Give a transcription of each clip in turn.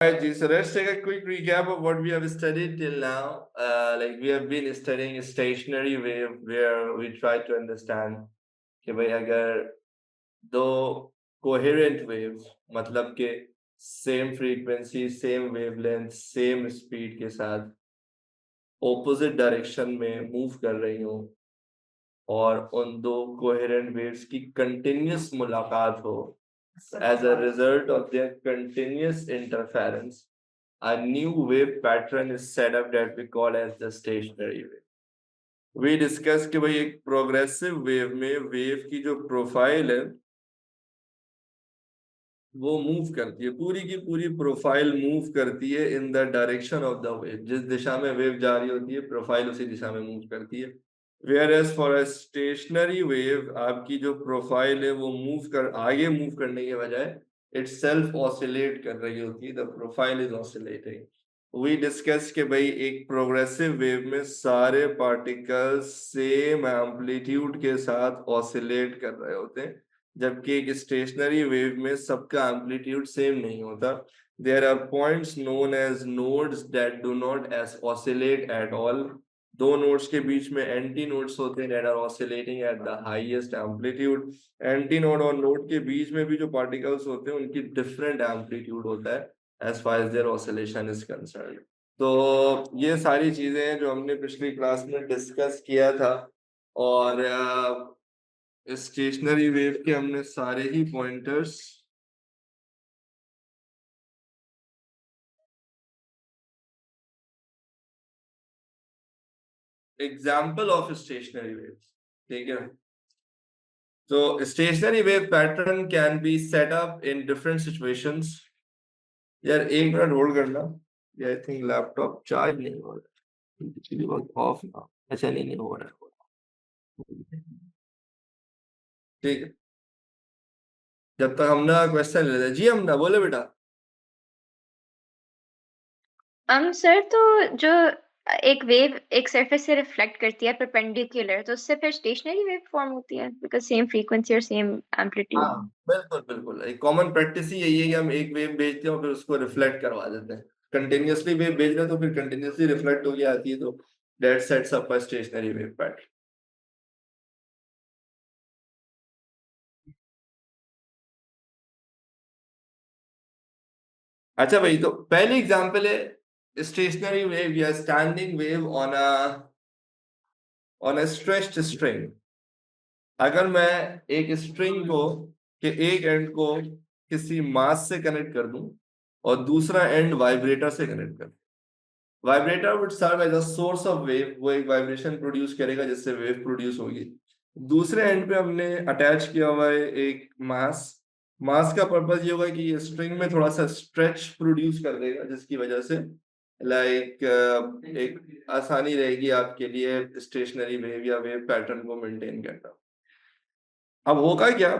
Alright, G, so let's take a quick recap of what we have studied till now. We have been studying a stationary wave where we try to understand कि भाई अगर दो coherent waves मतलब के same frequency, same wavelength, same speed के साथ opposite direction में move कर रही हो और उन दो coherent waves की continuous मुलाकात हो, as a result of their continuous interference, a new wave pattern is set up that we call as the stationary wave. We discuss कि भाई एक प्रोग्रेसिव वेव में वेव की जो प्रोफाइल है वो मूव करती है, पूरी की पूरी प्रोफाइल मूव करती है in the direction of the wave. जिस दिशा में वेव जा रही होती है प्रोफाइल उसी दिशा में मूव करती है। Whereas for a stationary wave आपकी जो प्रोफाइल है वो आगे मूव करने के बजाय इट सेल्फ ऑसिलेट कर रही होती है, the profile is oscillating. We discuss के भाई एक प्रोग्रेसिव वेव में सारे पार्टिकल्स सेम एम्पलीट्यूड के साथ ऑसिलेट कर रहे होते हैं, जबकि एक स्टेशनरी वेव में सबका एम्पलीट्यूड सेम नहीं होता। There are points known as nodes that do not as oscillate at all. दो नोड्स के बीच में एंटी नोड्स होते हैं that are oscillating at the highest amplitude. Anti node और नोड के बीच में भी जो पार्टिकल्स होते हैं उनकी डिफरेंट एम्पलीट्यूड होता है as far as there oscillation is concerned. तो ये सारी चीजें हैं जो हमने पिछली क्लास में डिस्कस किया था, और स्टेशनरी वेव के हमने सारे ही pointers example of stationary wave, ठीक है। तो stationary wave pattern can be set up in different situations. यार एक मिनट होल्ड करना, आई थिंक लैपटॉप चार्ज नहीं हो रहा, बिजली बहुत ऑफ ना, ऐसा नहीं हो रहा है, ठीक है। जब तक हम ना क्वेश्चन ले लेते, जी हम ना बोले बेटा। सर तो जो एक वेव एक सरफेस से रिफ्लेक्ट करती है परपेंडिकुलर, तो उससे फिर स्टेशनरी वेव फॉर्म होती है बिकॉज सेम फ्रीक्वेंसी और सेम एम्पलीट्यूड। हाँ बिल्कुल बिल्कुल, एक कॉमन प्रैक्टिस ही यही है कि हम एक वेव भेजते हैं और फिर उसको रिफ्लेक्ट करवा देते हैं। कंटिन्यूअसली वेव भेज रहे हैं तो फिर कंटिन्यूअसली रिफ्लेक्ट होके आती है, तो that sets up a stationary wave pattern. अच्छा भाई, तो पहली एग्जांपल है स्टेशनरी वेव या standing wave on a stretched string. अगर मैं एक स्ट्रिंग को के एक एंड को किसी मास से कनेक्ट कर दूं और दूसरा एंड वाइब्रेटर से कनेक्ट कर दूं, vibrator would serve as a source of wave, वो एक वाइब्रेशन प्रोड्यूस करेगा जिससे वेव प्रोड्यूस होगी। दूसरे एंड पे हमने अटैच किया हुआ है एक मास। मास का पर्पस ये होगा कि ये स्ट्रिंग में थोड़ा सा स्ट्रेच प्रोड्यूस कर देगा, जिसकी वजह से एक आसानी रहेगी आपके लिए स्टेशनरी वेव या वेव पैटर्न को मेंटेन करना। अब होगा क्या,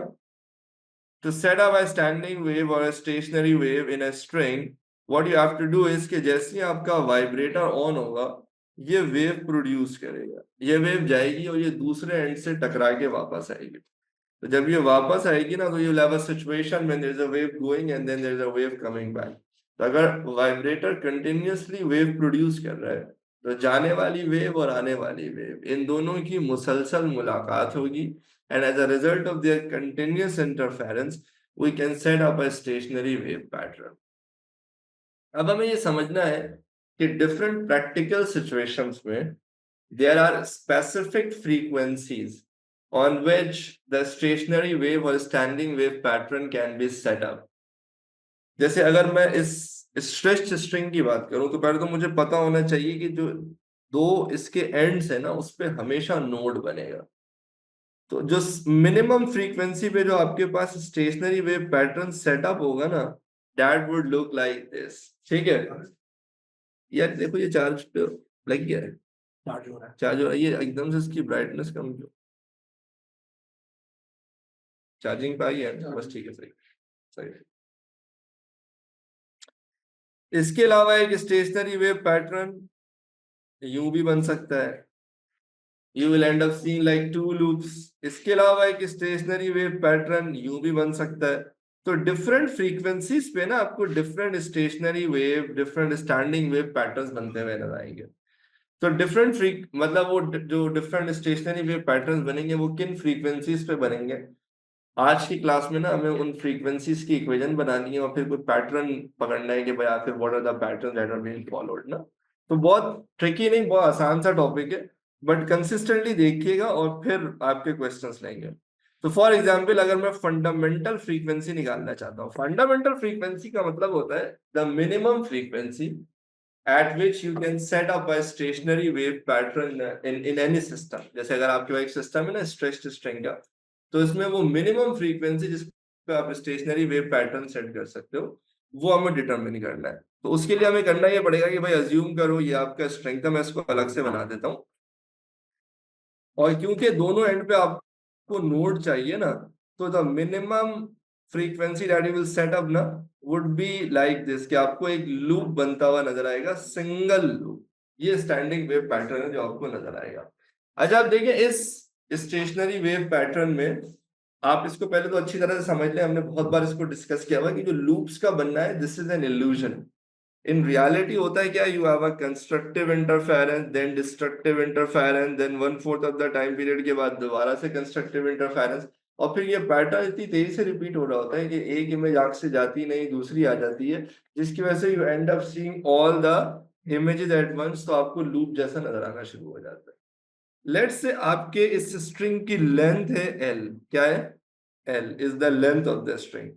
to set up a standing wave or a stationary wave in a string, what you have to do is कि जैसे ही आपका वाइब्रेटर ऑन होगा ये वेव प्रोड्यूस करेगा, ये वेव जाएगी और ये दूसरे एंड से टकरा के वापस आएगी। तो जब ये वापस आएगी ना, तो you have a situation when there is a wave going and then there is a wave coming back. तो अगर वाइब्रेटर कंटिन्यूअसली वेव प्रोड्यूस कर रहा है तो जाने वाली वेव और आने वाली वेव इन दोनों की मुसलसल मुलाकात होगी, and as a result of their continuous interference we can set up a stationary wave pattern। अब हमें ये समझना है कि डिफरेंट प्रैक्टिकल सिचुएशंस में there are specific frequencies on which the stationary wave or standing wave pattern can be set up। जैसे अगर मैं इस स्ट्रेच्ड स्ट्रिंग की बात करूं तो पहले तो मुझे पता होना चाहिए कि जो दो इसके एंड्स है ना उस पे हमेशा नोड बनेगा। तो जो मिनिमम फ्रीक्वेंसी पे जो आपके पास स्टेशनरी वेव पैटर्न सेटअप होगा ना, that would look like this, ठीक है। यार देखो ये चार्ज पे लग गया है, चार्ज हो रहा है, ये एकदम से इसकी ब्राइटनेस कम क्यों, चार्जिंग पे आ गया है? बस ठीक है, सही सही। इसके अलावा एक स्टेशनरी वेव पैटर्न यूं भी बन सकता है, you will end up seeing like two loops। इसके अलावा एक स्टेशनरी वेव पैटर्न यूं भी बन सकता है, तो डिफरेंट फ्रीक्वेंसीज पे ना आपको different stationary wave, different standing wave patterns बनते हुए नजर आएंगे। तो डिफरेंट मतलब वो जो डिफरेंट स्टेशनरी वेव पैटर्न्स बनेंगे वो किन फ्रीक्वेंसीज पे बनेंगे। आज की क्लास में ना हमें उन फ्रीक्वेंसीज की इक्वेशन बनानी है और फिर कोई पैटर्न पकड़ना है कि भाई आखिर what are the pattern that are being followed ना। तो बहुत ट्रिकी नहीं, बहुत आसान सा टॉपिक है, बट कंसिस्टेंटली देखिएगा और फिर आपके क्वेश्चंस लेंगे। तो फॉर एग्जांपल अगर मैं फंडामेंटल फ्रीक्वेंसी निकालना चाहता हूँ, फंडामेंटल फ्रीक्वेंसी का मतलब होता है the minimum frequency at which you can set up a stationary wave pattern in any system। जैसे अगर आपके पास एक सिस्टम है ना स्ट्रेच्ड स्ट्रिंग का, तो इसमें वो मिनिमम फ्रीक्वेंसी जिस पे आप स्टेशनरी वेव पैटर्न सेट कर सकते हो वो हमें डिटरमिन करना है। तो उसके लिए हमें करना ये पड़ेगा कि भाई अज्यूम करो ये आपका स्ट्रिंग था, मैं इसको अलग से बना देता हूँ, और क्योंकि दोनों एंड पे आपको नोड चाहिए ना, तो the minimum frequency that you will set up ना वुड बी लाइक दिस, कि आपको एक लूप बनता हुआ नजर आएगा, सिंगल लूप। ये स्टैंडिंग वेव पैटर्न है जो आपको नजर आएगा। अच्छा आप देखिए इस स्टेशनरी वेव पैटर्न में आप इसको पहले तो अच्छी तरह से समझ लें, हमने बहुत बार इसको डिस्कस किया हुआ कि जो लूप्स का बनना है this is an illusion. In reality होता है क्या, you have a constructive interference then destructive interference then 1/4 of the time period के बाद दोबारा से कंस्ट्रक्टिव इंटरफेरेंस, और फिर ये पैटर्न इतनी तेजी से रिपीट हो रहा होता है कि एक इमेज आंख से जाती नहीं दूसरी आ जाती है, जिसकी वजह से you end up seeing all the images at once. तो आपको लूप जैसा नजर आना शुरू हो जाता है। लेट्स से आपके इस स्ट्रिंग की लेंथ है एल, क्या है, L is the length of the string.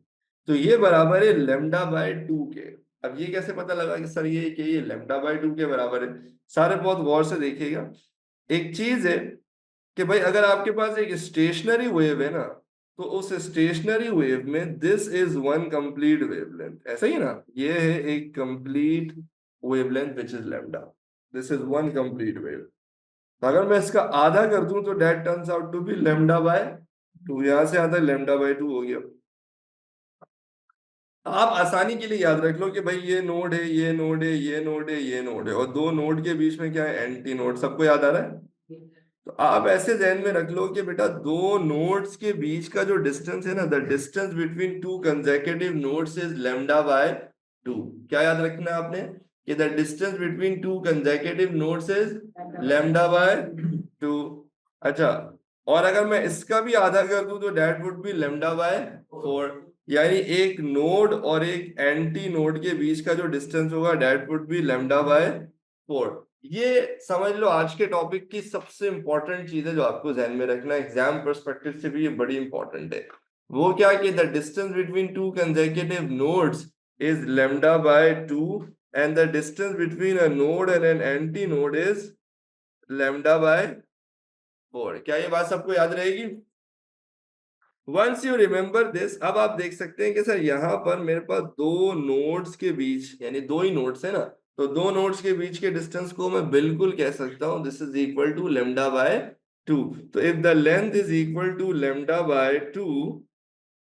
तो ये बराबर है लेमडा बाय 2 के। अब ये कैसे पता लगा कि सर ये लेमडा बाय 2 के बराबर है। सारे बहुत गौर से देखिएगा। एक चीज है कि भाई अगर आपके पास एक स्टेशनरी वेव है ना, तो उस स्टेशनरी वेव में this is one complete wavelength, ऐसा ही ना, ये है एक complete wavelength which is lambda, this is one complete wave. तो अगर मैं इसका आधा कर दूं तो that turns out to be lambda by 2, यहां से आधा लेमडा बाय 2 हो गया। आप आसानी के लिए याद रख लो कि भाई ये नोड है, ये नोड है, ये नोड है, ये नोड है, और दो नोड के बीच में क्या है, एंटी नोड। सबको याद आ रहा है? तो आप ऐसे ध्यान में रख लो कि बेटा दो नोड्स के बीच का जो डिस्टेंस है ना, the distance between two consecutive nodes is lambda by 2। क्या याद रखना है आपने, कि the distance between two consecutive nodes is lambda by 2। अच्छा, और अगर मैं इसका भी आधा कर दूं तो that would B lambda by 4। यानी एक नोड और एक एंटी नोड के बीच का जो डिस्टेंस होगा that would B lambda by 4। ये समझ लो आज के टॉपिक की सबसे इंपॉर्टेंट चीज है जो आपको ध्यान में रखना है, एग्जाम पर्सपेक्टिव से भी ये बड़ी इंपॉर्टेंट है। वो क्या कि the distance between two consecutive nodes is lambda by 2 and the distance between a node and an anti node is lambda by 4। क्या ये बात सबको याद रहेगी? वंस यू रिमेम्बर दिस, अब आप देख सकते हैं कि सर यहाँ पर मेरे पास दो नोड्स के बीच, यानी दो ही नोड्स है ना, तो दो नोड्स के बीच के डिस्टेंस को मैं बिल्कुल कह सकता हूं this is equal to lambda by 2। तो if the length is equal to lambda by 2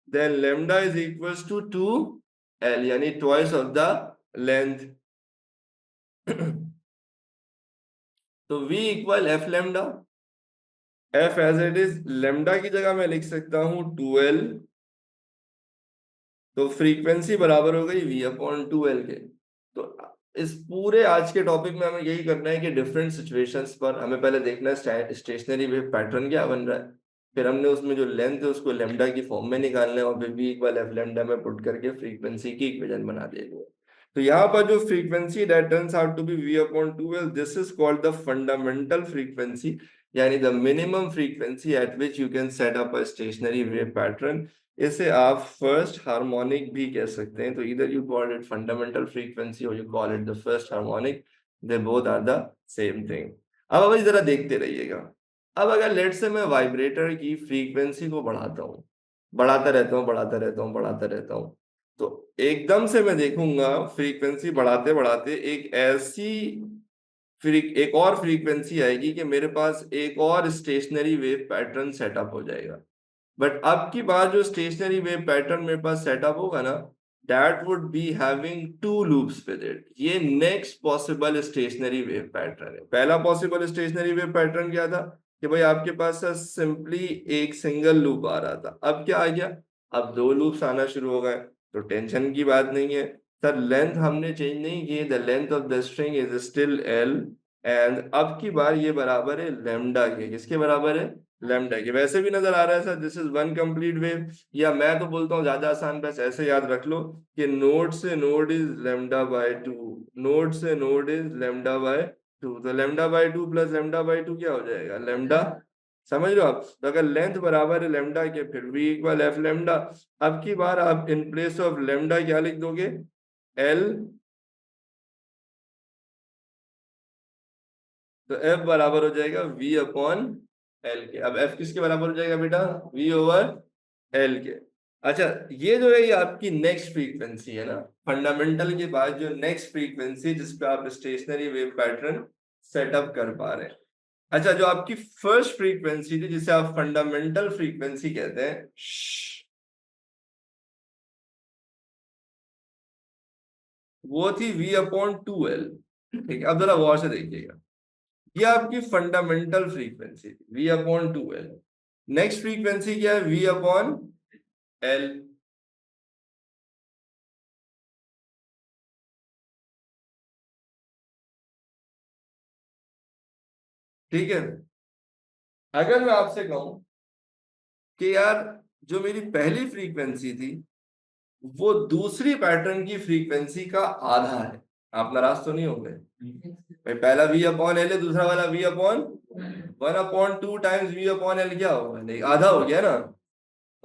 then lambda is equal to 2l, यानी ट्वाइस ऑफ द लेंथ। तो v equal F lambda, F as it is, lambda की जगह मैं लिख सकता हूं 2l। तो फ्रीक्वेंसी बराबर हो गई v अपॉन 2l के। तो इस पूरे आज के टॉपिक में हमें यही करना है कि डिफरेंट सिचुएशंस पर हमें पहले देखना है स्टेशनरी वेव पैटर्न क्या बन रहा है, फिर हमने उसमें जो लेंथ है उसको लेमडा की फॉर्म में निकालना है, और फिर v इक्वल एफ लेमडा में पुट करके फ्रीक्वेंसी की इक्वेशन बना देनी है। तो यहाँ पर जो frequency that turns out to be v upon 2l, this is called the fundamental frequency, यानी the minimum frequency at which you can set up a stationary wave pattern. इसे आप फर्स्ट हार्मोनिक भी कह सकते हैं। तो इधर you call it fundamental frequency और you call it the first harmonic, they both are the same thing. अब अभी जरा देखते रहिएगा। अब अगर लेट से मैं वाइब्रेटर की फ्रीक्वेंसी को बढ़ाता हूँ, बढ़ाता रहता हूँ, बढ़ाता रहता हूँ, बढ़ाता रहता हूँ, तो एकदम से मैं देखूंगा फ्रीक्वेंसी बढ़ाते बढ़ाते एक ऐसी एक और फ्रीक्वेंसी आएगी कि मेरे पास एक और स्टेशनरी वेव पैटर्न सेटअप हो जाएगा। बट अब की बार जो स्टेशनरी वेव पैटर्न मेरे पास सेटअप होगा ना, that would be having two loops with it. ये next possible stationary wave pattern है। पहला पॉसिबल स्टेशनरी वेव पैटर्न क्या था कि भाई आपके पास सिंपली एक सिंगल लूप आ रहा था। अब क्या आ गया, अब 2 लूप्स आना शुरू हो गए तो टेंशन की बात नहीं है। सर लेंथ हमने चेंज नहीं की, the length of the string is still L, and अब की बार ये बराबर है लैम्डा के। किसके बराबर है? लैम्डा के। वैसे भी नजर आ रहा है sir this is one complete wave, या मैं तो बोलता हूँ ज्यादा आसान, बस ऐसे याद रख लो कि नोड से node is lambda by 2, node से नोड इज लैम्डा बाय 2, तो lambda by 2 plus lambda by 2 क्या हो जाएगा? लैम्डा। समझ लो आप, तो अगर लेंथ बराबर है लेम्डा के फिर v इक्वल एफ लेम्डा। अब की बार आप इन प्लेस ऑफ लेम्डा क्या लिख दोगे? एल। तो f बराबर हो जाएगा v अपॉन एल के। अब f किसके बराबर हो जाएगा बेटा? v ओवर एल के। अच्छा, ये जो है ये आपकी नेक्स्ट फ्रीक्वेंसी है ना, फंडामेंटल के बाद जो नेक्स्ट फ्रीक्वेंसी जिसपे आप स्टेशनरी वेव पैटर्न सेटअप कर पा रहे हैं। अच्छा, जो आपकी फर्स्ट फ्रीक्वेंसी थी जिसे आप फंडामेंटल फ्रीक्वेंसी कहते हैं, वो थी v अपॉन 2l। ठीक है, अब जरा गौर से देखिएगा, ये आपकी फंडामेंटल फ्रीक्वेंसी थी v upon 2l। Next frequency क्या है? v upon l। ठीक है, अगर मैं आपसे कहूं कि यार जो मेरी पहली फ्रीक्वेंसी थी वो दूसरी पैटर्न की फ्रीक्वेंसी का आधा है, आप नाराज तो नहीं होंगे भाई? पहला v अपॉन एल है, दूसरा वाला v upon 1/2 times v upon L क्या होगा? नहीं, आधा हो गया ना।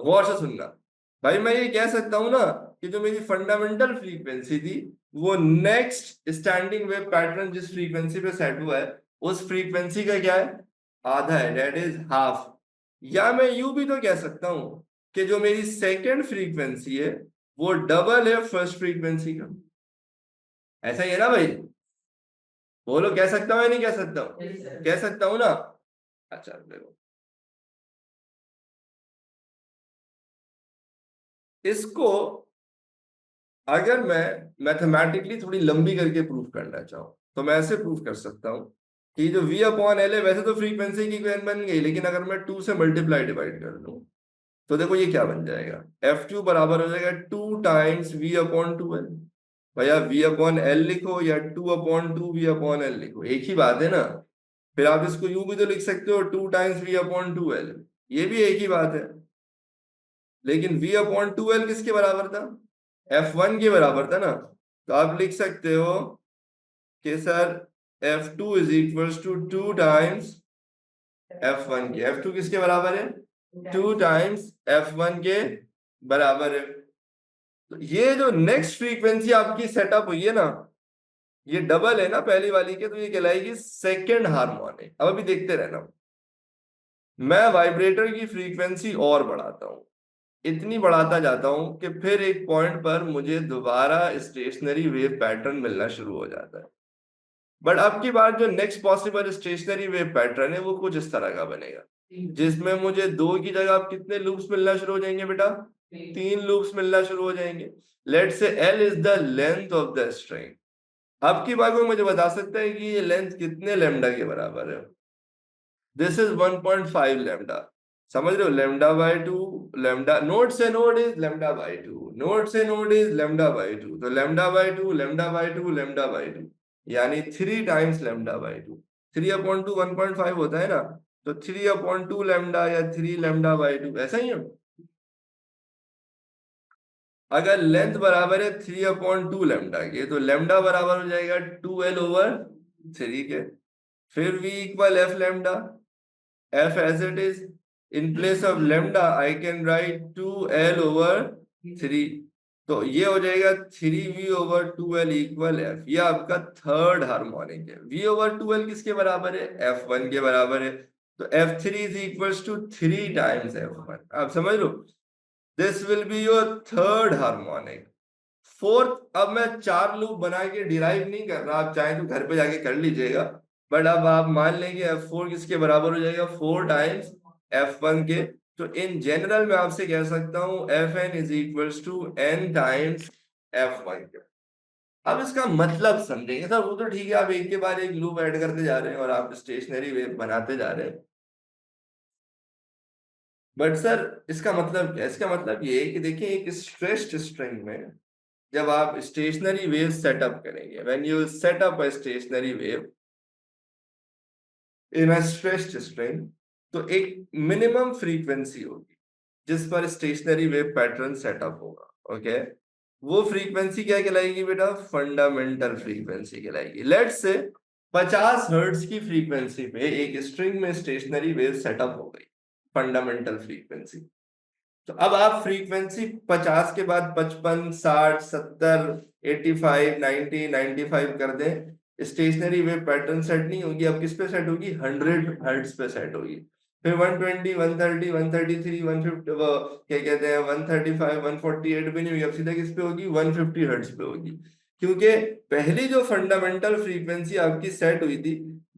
गौर से सुनना भाई, मैं ये कह सकता हूं ना कि जो मेरी फंडामेंटल फ्रीक्वेंसी थी वो नेक्स्ट स्टैंडिंग वेव पैटर्न जिस फ्रीक्वेंसी पे सेट हुआ है उस फ्रीक्वेंसी का क्या है? आधा है, दैट इज हाफ। या मैं यूं भी तो कह सकता हूं कि जो मेरी सेकेंड फ्रीक्वेंसी है वो डबल है फर्स्ट फ्रीक्वेंसी का। ऐसा ही है ना भाई? बोलो, कह सकता हूं या नहीं कह सकता हूं? कह सकता हूं ना। अच्छा देखो, इसको अगर मैं मैथमेटिकली थोड़ी लंबी करके प्रूव करना चाहूँ तो मैं ऐसे प्रूव कर सकता हूँ कि जो v अपॉन एल है वैसे तो फ्रीक्वेंसी की इक्वेशन बन गई, लेकिन अगर मैं 2 से मल्टीप्लाई डिवाइड कर दूं तो देखो ये क्या बन जाएगा? f2 बराबर हो जाएगा 2 टाइम्स v अपॉन 2l। भैया v अपॉन एल लिखो या 2 अपॉन 2 v अपॉन एल लिखो, एक ही बात है ना। फिर आप इसको यूं भी तो लिख सकते हो 2 टाइम्स v अपॉन 2l, ये भी एक ही बात है। लेकिन v अपॉन 2l किसके बराबर था? f1 के बराबर था ना। तो आप लिख सकते हो कि sir f2 is equal to 2 times f1 के। f2 किसके बराबर है? 2 टाइम्स f1 के बराबर है। तो ये जो नेक्स्ट फ्रीक्वेंसी आपकी सेटअप हुई है ना, ये डबल है ना पहली वाली के, तो ये कहलाएगी सेकेंड हार्मोनिक। अब अभी देखते रहना, मैं वाइब्रेटर की फ्रीक्वेंसी और बढ़ाता हूं, इतनी बढ़ाता जाता हूं कि फिर एक पॉइंट पर मुझे दोबारा स्टेशनरी वेव पैटर्न मिलना शुरू हो जाता है। बट अब की बार जो next possible stationary wave pattern है वो कुछ इस तरह का बनेगा जिसमें मुझे 2 की जगह अब कितने लूप्स मिलना शुरू हो जाएंगे बेटा? 3 लूप्स मिलना शुरू हो जाएंगे। लेट से L is the length of the string. अब की बार कोई मुझे बता सकता है कि ये लेंथ कितने लेमडा के बराबर है? This is 1.5 lambda. समझ रहे हो? लेमडा बाय 2, लेमडा नोड से node is lambda by 2, node से नोड इज लेमडा बाय 2, तो lambda by 2 lambda by 2 lambda by 2, यानी 3 टाइम्स लेमडा बाय 2। 3 अपॉन 2 1.5 होता है ना, तो 3 अपॉन 2 लेमडा या 3 लेमडा बाय 2, ऐसा ही है। अगर लेंथ बराबर है 3 अपॉन 2 लेमडा के तो लेमडा बराबर हो जाएगा 2l ओवर 3 के। फिर v equal F lambda, f as it is, in place of lambda I can write 2l over 3, तो ये हो जाएगा 3v over 2l equal f। ये आपका थर्ड हार्मोनिक है। v over 2l किसके बराबर है? f1 के बराबर है। तो f3 is equals to 3 times f1। आप समझ लो, this will be your third harmonic. Fourth, अब मैं 4 लूप बना के डिराइव नहीं कर रहा, आप चाहें तो घर पे जाके कर लीजिएगा। बट अब आप मान लेंगे f4 किसके बराबर हो जाएगा? 4 टाइम्स f1 के। तो इन जनरल मैं आपसे कह सकता हूं fn is equals to n times f1 के। अब इसका मतलब समझेंगे सर, वो तो ठीक है, आप एक के बाद एक लूप ऐड करते जा रहे हैं और आप स्टेशनरी वेव बनाते जा रहे हैं। बट सर इसका मतलब क्या है? इसका मतलब ये है कि देखिए एक स्ट्रेस्ड स्ट्रिंग में जब आप स्टेशनरी वेव सेटअप करेंगे, when you set up a stationary wave in a stressed string, तो एक मिनिमम फ्रीक्वेंसी होगी जिस पर स्टेशनरी वेव पैटर्न सेटअप होगा। ओके, वो फ्रीक्वेंसी क्या कहलाएगी बेटा? फंडामेंटल फ्रीक्वेंसी कहलाएगी। लेट्स से 50 हर्ट्ज की फ्रीक्वेंसी पे एक स्ट्रिंग में स्टेशनरी वेव सेटअप हो गई, फंडामेंटल फ्रीक्वेंसी। तो अब आप फ्रीक्वेंसी 50 के बाद 55, 60, 70, 85, 90, 95 कर दें, स्टेशनरी वेव पैटर्न सेट नहीं होगी। अब किस पे सेट होगी? 100 हर्ट्ज पे सेट होगी। फिर 120, 130, 133, 150, क्या कहते हैं, 135, 148 भी नहीं होगी। अब सीधा किस पे होगी? 150 हर्ट्ज पे होगी। क्योंकि पहली जो फंडामेंटल फ्रीक्वेंसी आपकी सेट हुई थी,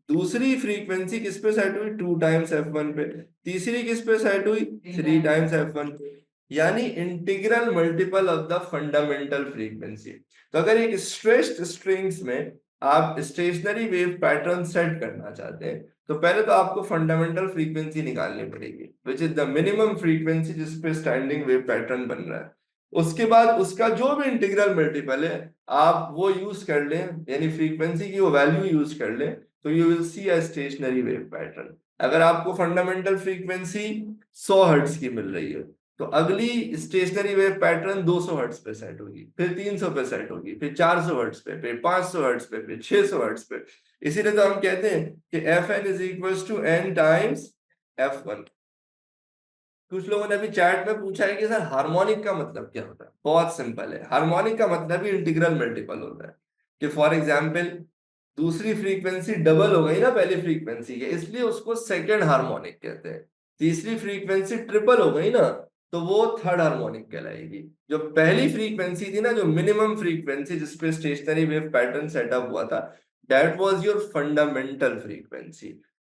दूसरी फ्रीक्वेंसी किस पे सेट हुई? 2 टाइम्स f1 पे। तीसरी किस पे सेट हुई? 3 टाइम्स f1 पे। यानी integral multiple of the fundamental frequency. तो अगर एक स्ट्रेस्ड स्ट्रिंग्स में आप स्टेशनरी वेव पैटर्न सेट करना चाहते हैं, तो पहले तो आपको फंडामेंटल फ्रीक्वेंसी निकालनी पड़ेगी, which is the minimum frequency जिस पे स्टैंडिंग वेव पैटर्न बन रहा है। उसके बाद उसका जो भी इंटीग्रल मल्टीपल है आप वो यूज कर लें, यानी फ्रीक्वेंसी की वो वैल्यू यूज कर लें, तो you will C a stationary wave pattern. अगर आपको फंडामेंटल फ्रीक्वेंसी 100 हर्ट्ज की मिल रही है, तो अगली स्टेशनरी वेव पैटर्न 200 हर्ट्ज पे सेट होगी, फिर 300 पे सेट होगी, फिर 400 हर्ट्ज पे, फिर 500 हर्ट्ज पे, फिर 600 हर्ट्ज पे। इसीलिए तो हम कहते हैं कि F N is equal to N times f1। कुछ लोगों ने अभी चैट में पूछा है कि सर हार्मोनिक का मतलब क्या होता है? बहुत सिंपल है, हार्मोनिक का मतलब ही इंटीग्रल मल्टीपल होता है। कि फॉर एग्जाम्पल दूसरी फ्रीक्वेंसी डबल हो गई ना पहली फ्रीक्वेंसी के, इसलिए उसको सेकंड हार्मोनिक कहते हैं। तीसरी फ्रीक्वेंसी ट्रिपल हो गई ना, तो वो थर्ड हार्मोनिक कहलाएगी। जो पहली फ्रीक्वेंसी थी ना, जो मिनिमम फ्रीक्वेंसी जिसपे स्टेशनरी वेव पैटर्न सेटअप हुआ था, that was your fundamental frequency,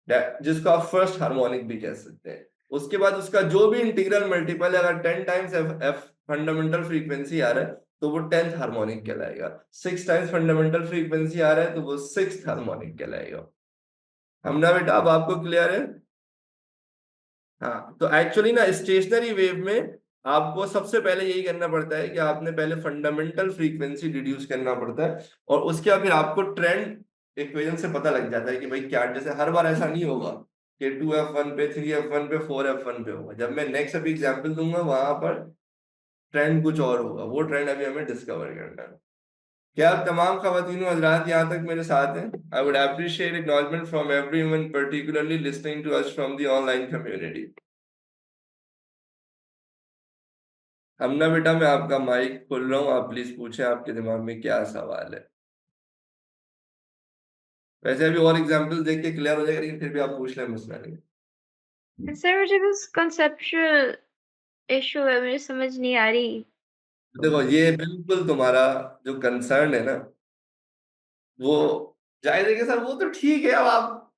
जिसको आप फर्स्ट हार्मोनिक भी कह सकते हैं। उसके बाद उसका जो भी इंटीग्रल मल्टीपल है, अगर 10 टाइम्स एफ फंडामेंटल फ्रीक्वेंसी आ रहा है तो वो 10th हार्मोनिक कहलाएगा। 6 टाइम्स फंडामेंटल फ्रीक्वेंसी आ रहा है तो वो 6th हार्मोनिक कहलाएगा। हमने बेटा, अब आपको क्लियर है? हाँ, तो एक्चुअली ना स्टेशनरी वेव में आपको सबसे पहले यही करना पड़ता है कि आपने पहले फंडामेंटल फ्रीक्वेंसी डिड्यूस करना पड़ता है, और उसके बाद फिर आपको ट्रेंड इक्वेशन से पता लग जाता है कि भाई क्या, जैसे हर बार ऐसा नहीं होगा कि 2f1 पे, 3f1 पे, 4f1 पे होगा। जब मैं नेक्स्ट अभी एग्जांपल दूंगा वहां पर ट्रेंड कुछ और होगा, वो ट्रेंड अभी हमें डिस्कवर करना है। क्या आप तमाम खवातीन और हजरात यहाँ तक मेरे साथ हैं? I would appreciate acknowledgement from everyone particularly listening to us from the online community. हमना बेटा, मैं आपका माइक खोल रहा हूँ, आप प्लीज पूछें आपके दिमाग में क्या सवाल है। वैसे अभी और एग्जांपल देख के क्लियर हो जाएगा, लेकिन फिर भी आप पूछ लें, मसला नहीं। सर मुझे बस कंसेप्चुअल इशू है, मुझे समझ नहीं आ रही। देखो ये बिल्कुल तुम्हारा जो कंसर्न है ना, वो जायज है कि सर वो तो ठीक है, अब आप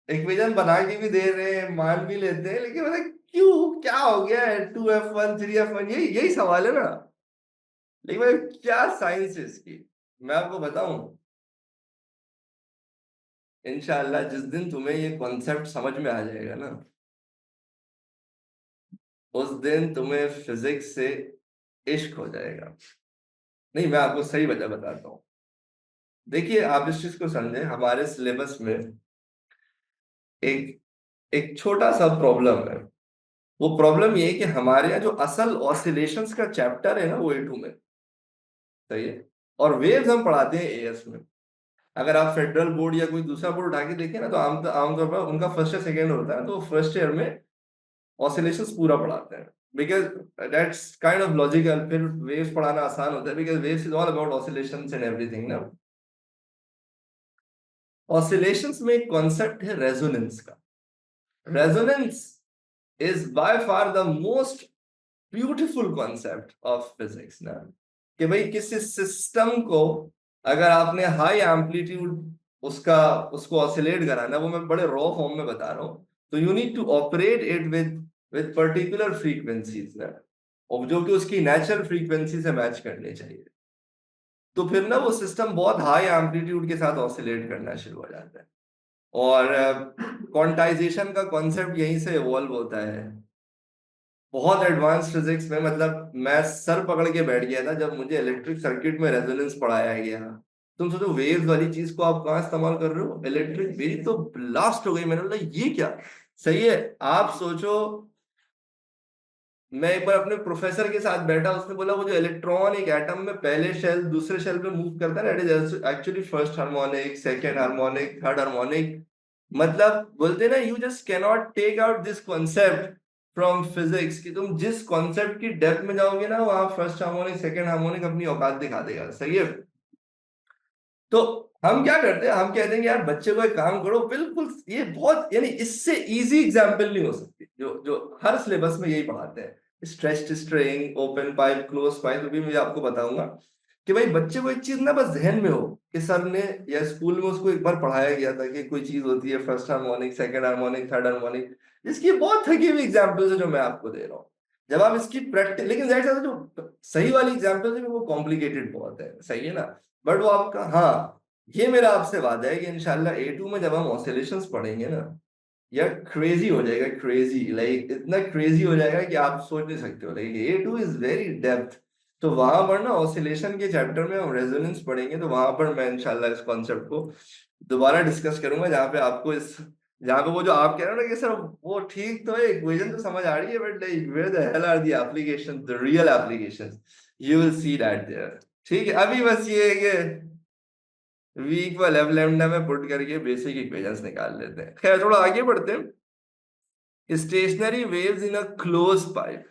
इक्वेशन बना के भी दे रहे हैं, मान भी लेते हैं, लेकिन मतलब क्यों, क्या हो गया है? 2f1, 3f1, यही यही सवाल है ना। लेकिन भाई क्या साइंस है इसकी, मैं आपको बताऊं, इंशाल्लाह जिस दिन तुम्हें ये कॉन्सेप्ट समझ में आ जाएगा ना, उस दिन तुम्हें फिजिक्स से इश्क हो जाएगा। नहीं, मैं आपको सही वजह बताता हूँ। देखिए आप इस चीज को समझें, हमारे सिलेबस में एक एक छोटा सा प्रॉब्लम है। वो प्रॉब्लम ये है कि हमारे यहाँ जो असल ऑसिलेशंस का चैप्टर है ना, वो A2 में, सही है, और वेव्स हम पढ़ाते हैं AS में। अगर आप फेडरल बोर्ड या कोई दूसरा बोर्ड उठा के देखें ना, तो आमतौर पर उनका फर्स्ट या सेकेंड होता है, तो फर्स्ट ईयर में ऑसिलेशंस पूरा पढ़ाते हैं, because that's kind of logical. फिर वेव्स पढ़ाना आसान होता है, because waves is all about oscillations and everything ना। ऑसिलेशंस में एक कॉन्सेप्ट है रेजोनेंस का। Resonance is by far the most beautiful concept of physics ना। कि भाई किसी सिस्टम को अगर आपने हाई एम्पलीट्यूड उसका उसको ऑसिलेट कराना, वो मैं बड़े रॉ फॉर्म में बता रहा हूँ, तो you need to operate it with particular frequencies ना, और जो कि उसकी नेचुरल फ्रीक्वेंसी से मैच करनी चाहिए। तो फिर ना वो सिस्टम बहुत हाई एम्पलीट्यूड के साथ ऑसिलेट करना शुरू हो जाता है। और क्वांटाइजेशन का कॉन्सेप्ट यहीं से इवॉल्व होता है। बहुत एडवांस फिजिक्स में, मतलब मैं सर पकड़ के बैठ गया था जब मुझे इलेक्ट्रिक सर्किट में रेजोनेंस पढ़ाया गया। तुम सोचो वेव्स वाली चीज को आप कहाँ इस्तेमाल कर रहे हो, इलेक्ट्रिक, मेरी तो ब्लास्ट हो गई, मैंने बोला ये क्या। सही है, आप सोचो, मैं एक बार अपने प्रोफेसर के साथ बैठा, उसने बोला वो जो इलेक्ट्रॉन एक एटम में पहले शेल दूसरे शेल पे मूव करता है, that is actually first harmonic, second harmonic, third harmonic. मतलब बोलते हैं ना, you just can not take out this concept from physics, कि तुम जिस कॉन्सेप्ट की डेप्थ में जाओगे ना, वहां फर्स्ट हार्मोनिक सेकंड हार्मोनिक अपनी औकात दिखा देगा। सही है। तो हम क्या करते हैं, हम कहते हैं कि यार बच्चे को एक काम करो, बिल्कुल ये बहुत, यानी इससे इजी एग्जांपल नहीं हो सकती, जो जो हर सिलेबस में यही पढ़ाते हैं, stretched string, open pipe, close pipe, भी मैं आपको बताऊंगा कि भाई बच्चे को एक चीज ना बस जहन में हो कि सर ने या स्कूल में उसको एक बार पढ़ाया गया था कि कोई चीज होती है first harmonic, second harmonic, third harmonic. इसकी बहुत थकी हुई एग्जाम्पल्स है जो मैं आपको दे रहा हूँ। जब आप इसकी प्रैक्टिस, लेकिन जाहिर सी बात है, जो सही वाली एग्जाम्पल्स है वो कॉम्प्लिकेटेड बहुत है, सही है ना। बट वो आपका, हाँ, ये मेरा आपसे वादा है कि इंशाल्लाह A2 में जब हम ऑसिलेशंस पढ़ेंगे ना, यार क्रेजी हो जाएगा, क्रेजी, लाइक इतना क्रेजी हो जाएगा कि आप सोच नहीं सकते हो, like A2 is very depth. तो वहां पर ना ऑसिलेशन के चैप्टर में हम रेजोनेंस पढ़ेंगे, तो वहां पर मैं इंशाल्लाह इस कॉन्सेप्ट को दोबारा डिस्कस करूंगा, जहाँ पे आपको इस, जहाँ पे वो जो आप कह रहे हो ना कि सर वो ठीक तो है, इक्वेशन तो समझ आ रही है, but like where the hell are the application, the real application, you will see that there. ठीक है, अभी बस ये है कि v इक्वल एफ लैम्डा में पुट करके बेसिक इक्वेशंस निकाल लेते हैं। खैर थोड़ा आगे बढ़ते हैं। Stationary waves in a close pipe,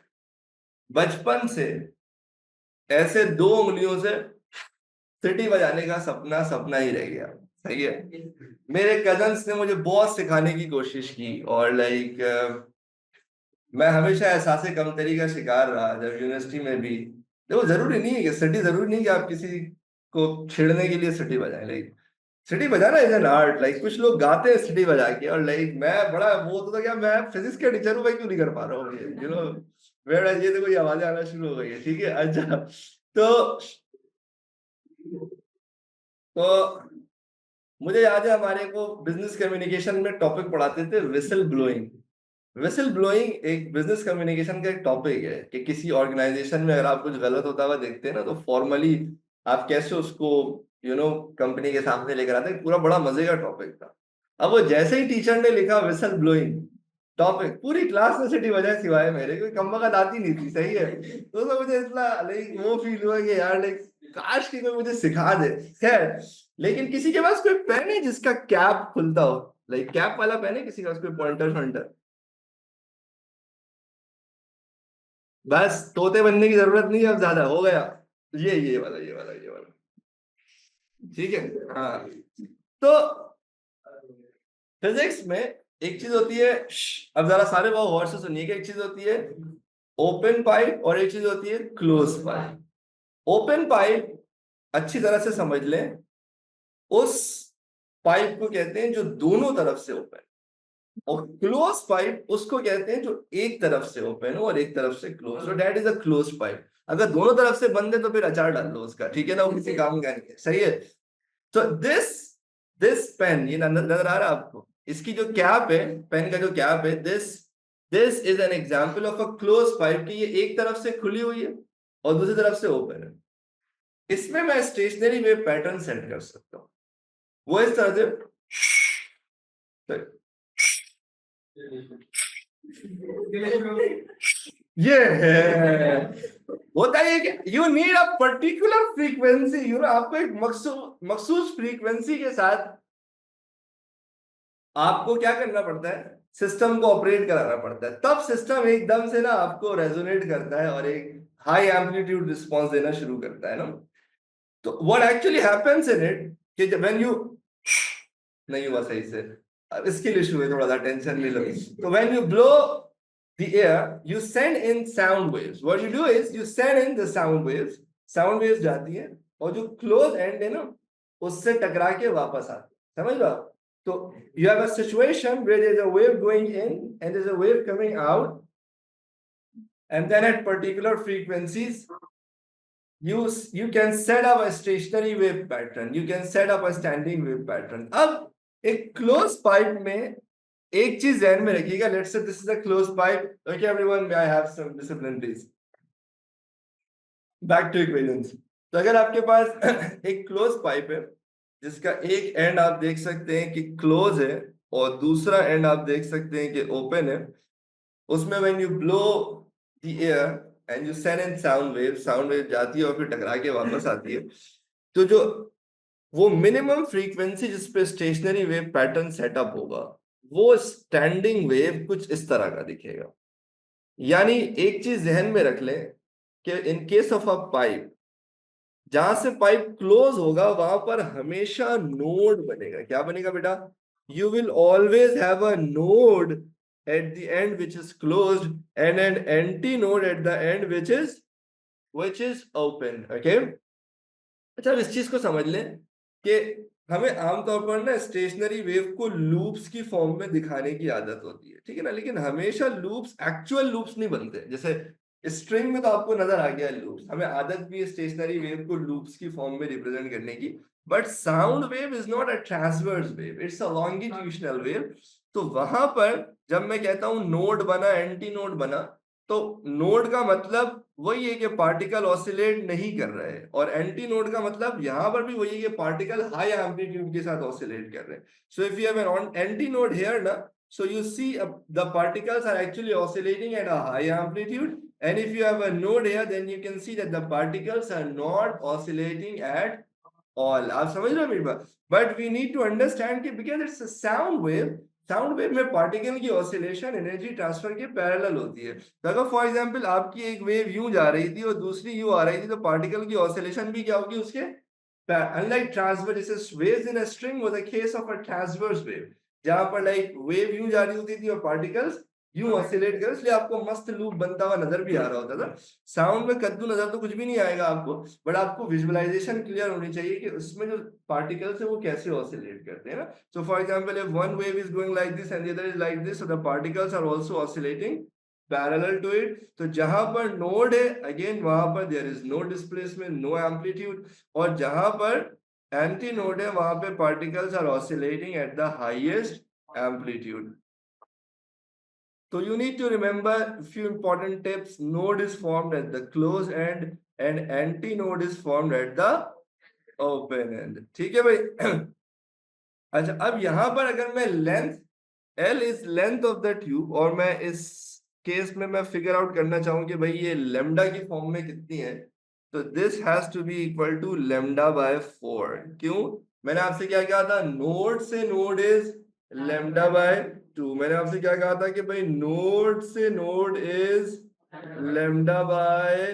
बचपन से ऐसे दो उंगलियों से सिटी बजाने का सपना सपना ही रह गया। सही है। मेरे कजन्स ने मुझे बहुत सिखाने की कोशिश की, और लाइक मैं हमेशा एहसास कमतरी का शिकार रहा जब यूनिवर्सिटी में भी। देखो जरूरी नहीं है कि सिटी, जरूरी नहीं कि आप किसी को छेड़ने के लिए सिटी बजाएं, लाइक सिटी बजाना इज एन आर्ट। लाइक कुछ लोग गाते हैं सिटी बजा के, और लाइक मैं बड़ा वो होता था, क्या मैं फिजिक्स के टीचर हूँ भाई, क्यों नहीं कर पा रहा हूँ ये, मेरा ये देखो ये आवाजें आना शुरू हो गई है। ठीक है, अच्छा। तो तो मुझे याद है हमारे को बिजनेस कम्युनिकेशन में टॉपिक पढ़ाते थे, विसल ब्लोइंग। विसल ब्लोइंग एक बिजनेस कम्युनिकेशन का एक टॉपिक है कि किसी ऑर्गेनाइजेशन में अगर आप कुछ गलत होता हुआ देखते हैं ना, तो फॉर्मली आप कैसे उसको कंपनी के सामने लेकर आते हैं। पूरा बड़ा मजे का टॉपिक था। अब वो जैसे ही टीचर ने लिखा विसल ब्लोइंग टॉपिक, पूरी क्लास ने सिटी बजाए सिवाय मेरे, कोई कम्बख्त आती नहीं थी। सही है। तो मुझे इतना लाइक वो फील हुआ कि यार लाइक काश कि कोई मुझे सिखा दे। खैर, लेकिन किसी के पास कोई पेन है जिसका कैप खुलता हो, लाइक कैप वाला पेन है किसी के पास, कोई पॉइंटर शॉइंटर? बस तोते बनने की जरूरत नहीं है अब, ज्यादा हो गया। ये वाला, ये वाला। ठीक है। हाँ, तो फिजिक्स में एक चीज होती है, अब जरा सारे वो गौर से सुनिए, कि एक चीज होती है ओपन पाइप और एक चीज होती है क्लोज पाइप। ओपन पाइप अच्छी तरह से समझ लें, उस पाइप को कहते हैं जो दोनों तरफ से ओपन, और क्लोज पाइप उसको कहते हैं जो एक तरफ से ओपन हो और एक तरफ से close. So that is a close pipe. अगर दोनों तरफ से बंद है तो फिर अचार डाल लो उसका, ठीक है ना, वो किसी काम का नहीं है। सही है। तो दिस पेन, ये नजर आ रहा है आपको, इसकी जो कैप है, पेन का जो कैप है, this this is an example of a close pipe, कि ये एक तरफ से खुली हुई है और दूसरी तरफ से ओपन है। इसमें मैं स्टेशनरी वेव पैटर्न सेट कर सकता हूँ। वो इस तरह से, ये है, होता है कि you need a particular frequency, आपको एक मखसूस फ्रीक्वेंसी के साथ आपको क्या करना पड़ता है, सिस्टम को ऑपरेट कराना पड़ता है, तब सिस्टम एकदम से ना आपको रेजोनेट करता है और एक हाई एम्पलीट्यूड रिस्पॉन्स देना शुरू करता है ना। तो what actually happens in it, कि जब व्हेन यू, नहीं हुआ सही से, स्किल इशू है थोड़ा सा, टेंशन नहीं लो। तो when you blow the air, you send in sound waves. What you do is you send in the sound waves. Sound waves जाती है और जो close end है ना, उससे टकरा के वापस आती है। समझ लो आप? तो you have a situation where there's a wave going in and there's a wave coming out, and then at particular frequencies you can set up a stationary wave pattern, you can set up a standing wave pattern. अब एक close pipe में एक चीज ध्यान में रखिएगा, let's say this is a close pipe, okay everyone, may I have some discipline please. Back to equations. तो अगर आपके पास एक क्लोज पाइप है जिसका एक एंड आप देख सकते हैं कि क्लोज है और दूसरा एंड आप देख सकते हैं कि ओपन है, उसमें when you blow the air and you send in sound wave जाती है और फिर टकरा के वापस आती है, तो जो वो मिनिमम फ्रीक्वेंसी जिस पे स्टेशनरी वेव पैटर्न सेटअप होगा वो स्टैंडिंग वेव कुछ इस तरह का दिखेगा। यानी एक चीज ध्यान में रख लें कि in case of a pipe, जहां से पाइप क्लोज होगा वहां पर हमेशा नोड बनेगा। क्या बनेगा बेटा? You will always have a node at the and which is closed end an anti node at the and which is open. Okay, अच्छा अब इस चीज को समझ लें कि हमें आमतौर पर ना स्टेशनरी वेव को लूप्स की फॉर्म में दिखाने की आदत होती है, ठीक है ना, लेकिन हमेशा लूप्स एक्चुअल लूप्स नहीं बनते। जैसे स्ट्रिंग में तो आपको नजर आ गया लूप्स, हमें आदत भी है स्टेशनरी वेव को लूप्स की फॉर्म में रिप्रेजेंट करने की, but sound wave is not a transverse wave, it's a longitudinal wave. तो वहां पर जब मैं कहता हूं नोड बना, एंटी नोड बना, तो नोड का मतलब वही है कि पार्टिकल ऑसिलेट नहीं कर रहे हैं, और एंटी नोड का मतलब यहां पर भी वही है कि पार्टिकल हाई एम्पलीट्यूड के साथ ऑसिलेट कर रहे हैं। So if you have an anti node here ना, so you see the particles are actually oscillating at a high amplitude, and if you have a node here then you can see that the particles are not oscillating at all। आप समझ रहे हो मेरी बात? But we need to understand कि because it's a sound wave, sound wave में particle की oscillation energy transfer के पैरेलल होती है। तो अगर फॉर एग्जांपल आपकी एक वेव यूं जा रही थी और दूसरी यूं आ रही थी, तो पार्टिकल की ऑसिलेशन भी क्या होगी उसके, अनलाइक ट्रांसवर्स, जैसे waves in a string was a case of a transverse wave, जहां पर लाइक वेव यूं जा रही होती थी और पार्टिकल्स यूं ऑसिलेट कर, इसलिए आपको मस्त लूप बनता हुआ नजर भी आ रहा होता था। साउंड में कद्दू नजर तो कुछ भी नहीं आएगा आपको, बट आपको विजुअलाइजेशन क्लियर होनी चाहिए कि उसमें जो पार्टिकल्स है वो कैसे ऑसिलेट करते हैं ना। So for example if one wave is going like this and the other is like this, so the particles are also oscillating parallel to it. तो जहां पर नोड है अगेन वहां पर there is no displacement, no amplitude, और जहां पर anti node है वहां पे particles are oscillating at the highest amplitude. So you need to remember a few important tips. Node is formed at the close end and anti-node is formed at the open end. ठीक है भाई? अच्छा अब यहां पर अगर मैं length, L is length of the tube, और मैं इस केस में मैं फिगर आउट करना चाहूं कि भाई ये लेमडा की फॉर्म में कितनी है, तो this has to be equal to lambda by 4। क्यों? मैंने आपसे क्या कहा था? नोड से नोड इज लेमडा बाय 2। मैंने आपसे क्या कहा था कि भाई नोड से नोड इज लेमडा बाय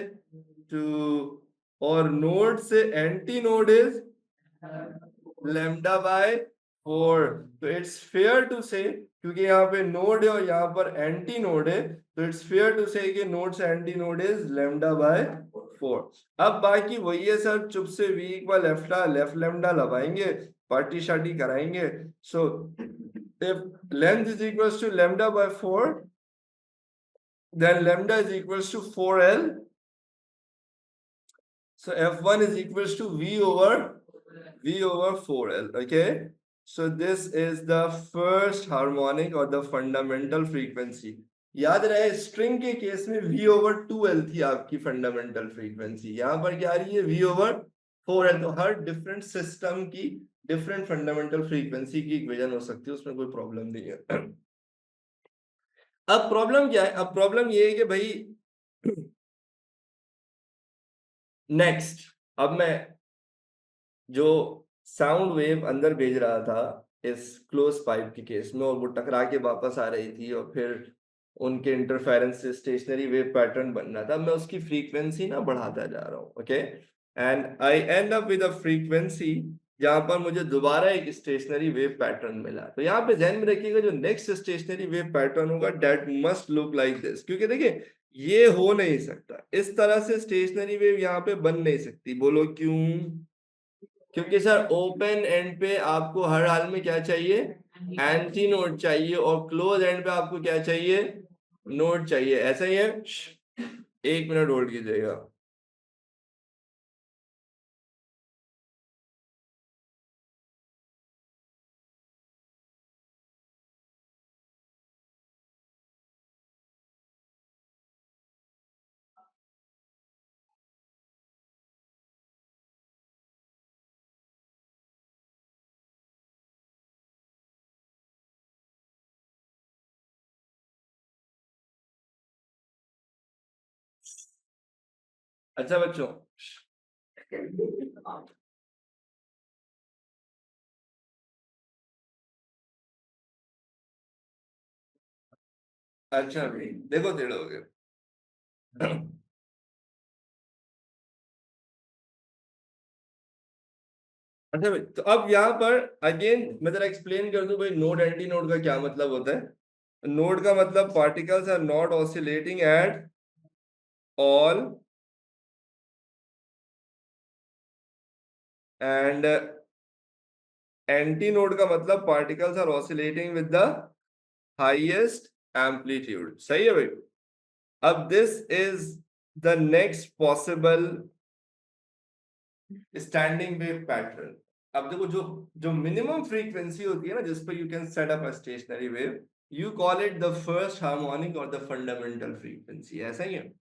2, और नोड से anti node is lambda by 4। तो इट्स फेयर टू से, क्योंकि यहाँ पे नोड है और यहाँ पर एंटी नोड है, तो इट्स फेयर टू से कि नोड से anti node is lambda by 4। अब बाकी वही है सर, चुप से v इक्वल लेफ्ट लेमडा लगाएंगे, पार्टी शार्टी कराएंगे। So if length is equals to lambda by 4, then lambda is equals to 4l. So f1 is equals to v over 4l. Okay, so this is the first harmonic or the fundamental frequency. याद रहे string के case में v over 2l थी आपकी fundamental frequency, यहां पर क्या आ रही है v over 4l। तो हर डिफरेंट सिस्टम की डिफरेंट फंडामेंटल फ्रीक्वेंसी की इक्वेशन हो सकती है, उसमें कोई प्रॉब्लम नहीं है। अब प्रॉब्लम क्या है? अब प्रॉब्लम ये है कि भाई नेक्स्ट, अब मैं जो साउंड वेव अंदर भेज रहा था इस क्लोज पाइप के केस में, और वो टकरा के वापस आ रही थी और फिर उनके इंटरफेरेंस से स्टेशनरी वेव पैटर्न बन रहा था, मैं उसकी फ्रीक्वेंसी ना बढ़ाता जा रहा हूँ। Okay, and I and up with a frequency जहां पर मुझे दोबारा एक स्टेशनरी वेव पैटर्न मिला। तो यहाँ पे ध्यान में रखिएगा जो नेक्स्ट स्टेशनरी वेव पैटर्न होगा that must look like this, क्योंकि देखिए ये हो नहीं सकता इस तरह से स्टेशनरी वेव यहाँ पे बन नहीं सकती। बोलो क्यों? क्योंकि सर ओपन एंड पे आपको हर हाल में क्या चाहिए? एंटी नोड चाहिए, और क्लोज एंड पे आपको क्या चाहिए? नोड चाहिए। ऐसा ही है? एक मिनट होल्ड कीजिएगा। अच्छा बच्चों, अच्छा भाई देखो टेढ़े हो गए। अच्छा भाई, तो अब यहाँ पर अगेन मैं जरा एक्सप्लेन कर दूं भाई, नोड एंटी नोड का क्या मतलब होता है। नोड का मतलब particles are not oscillating at all and anti node का मतलब particles are oscillating with the highest amplitude. सही है भाई। अब this is the next possible standing wave pattern. अब देखो, जो जो मिनिमम फ्रीक्वेंसी होती है ना जिस पर you can set up a stationary wave, you call it the first harmonic और द फंडामेंटल फ्रीक्वेंसी। ऐसा ही है।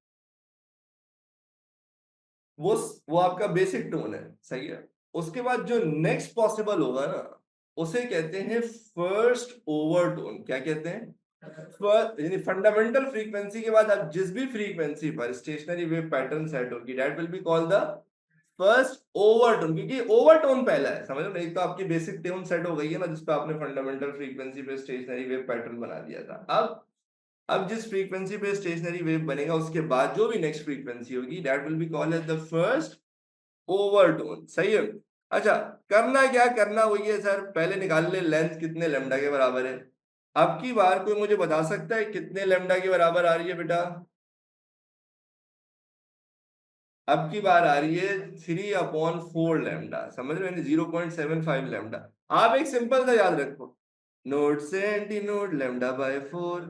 वो आपका बेसिक टोन है। सही है। उसके बाद जो नेक्स्ट पॉसिबल होगा ना, उसे कहते हैं फर्स्ट ओवरटोन। क्या कहते हैं? यानी फंडामेंटल फ्रीक्वेंसी के बाद आप जिस भी फ्रीक्वेंसी पर स्टेशनरी वेव पैटर्न सेट होगी, that will be called the first overtone. क्योंकि ओवरटोन पहला है, समझ लो। एक तो आपकी बेसिक ट्यून सेट हो गई है ना, जिसपे आपने फंडामेंटल फ्रीक्वेंसी पे स्टेशनरी वेव पैटर्न बना दिया था। अब जिस फ्रीक्वेंसी पे स्टेशनरी वेव बनेगा, उसके बाद जो भी नेक्स्ट फ्रीक्वेंसी होगी, that will be called as the first overtone. सही है। अच्छा, करना क्या करना वही है सर, पहले निकाल ले लेंथ कितने लेमडा के बराबर है। अब की बार कोई मुझे बता सकता है कितने लेमडा के बराबर आ रही है बेटा? अब की बार आ रही है 3/4 लेमडा। समझ रहे हो? 0.75 लेमडा। आप एक सिंपल सा याद रखो, नोड से anti node lambda by 4,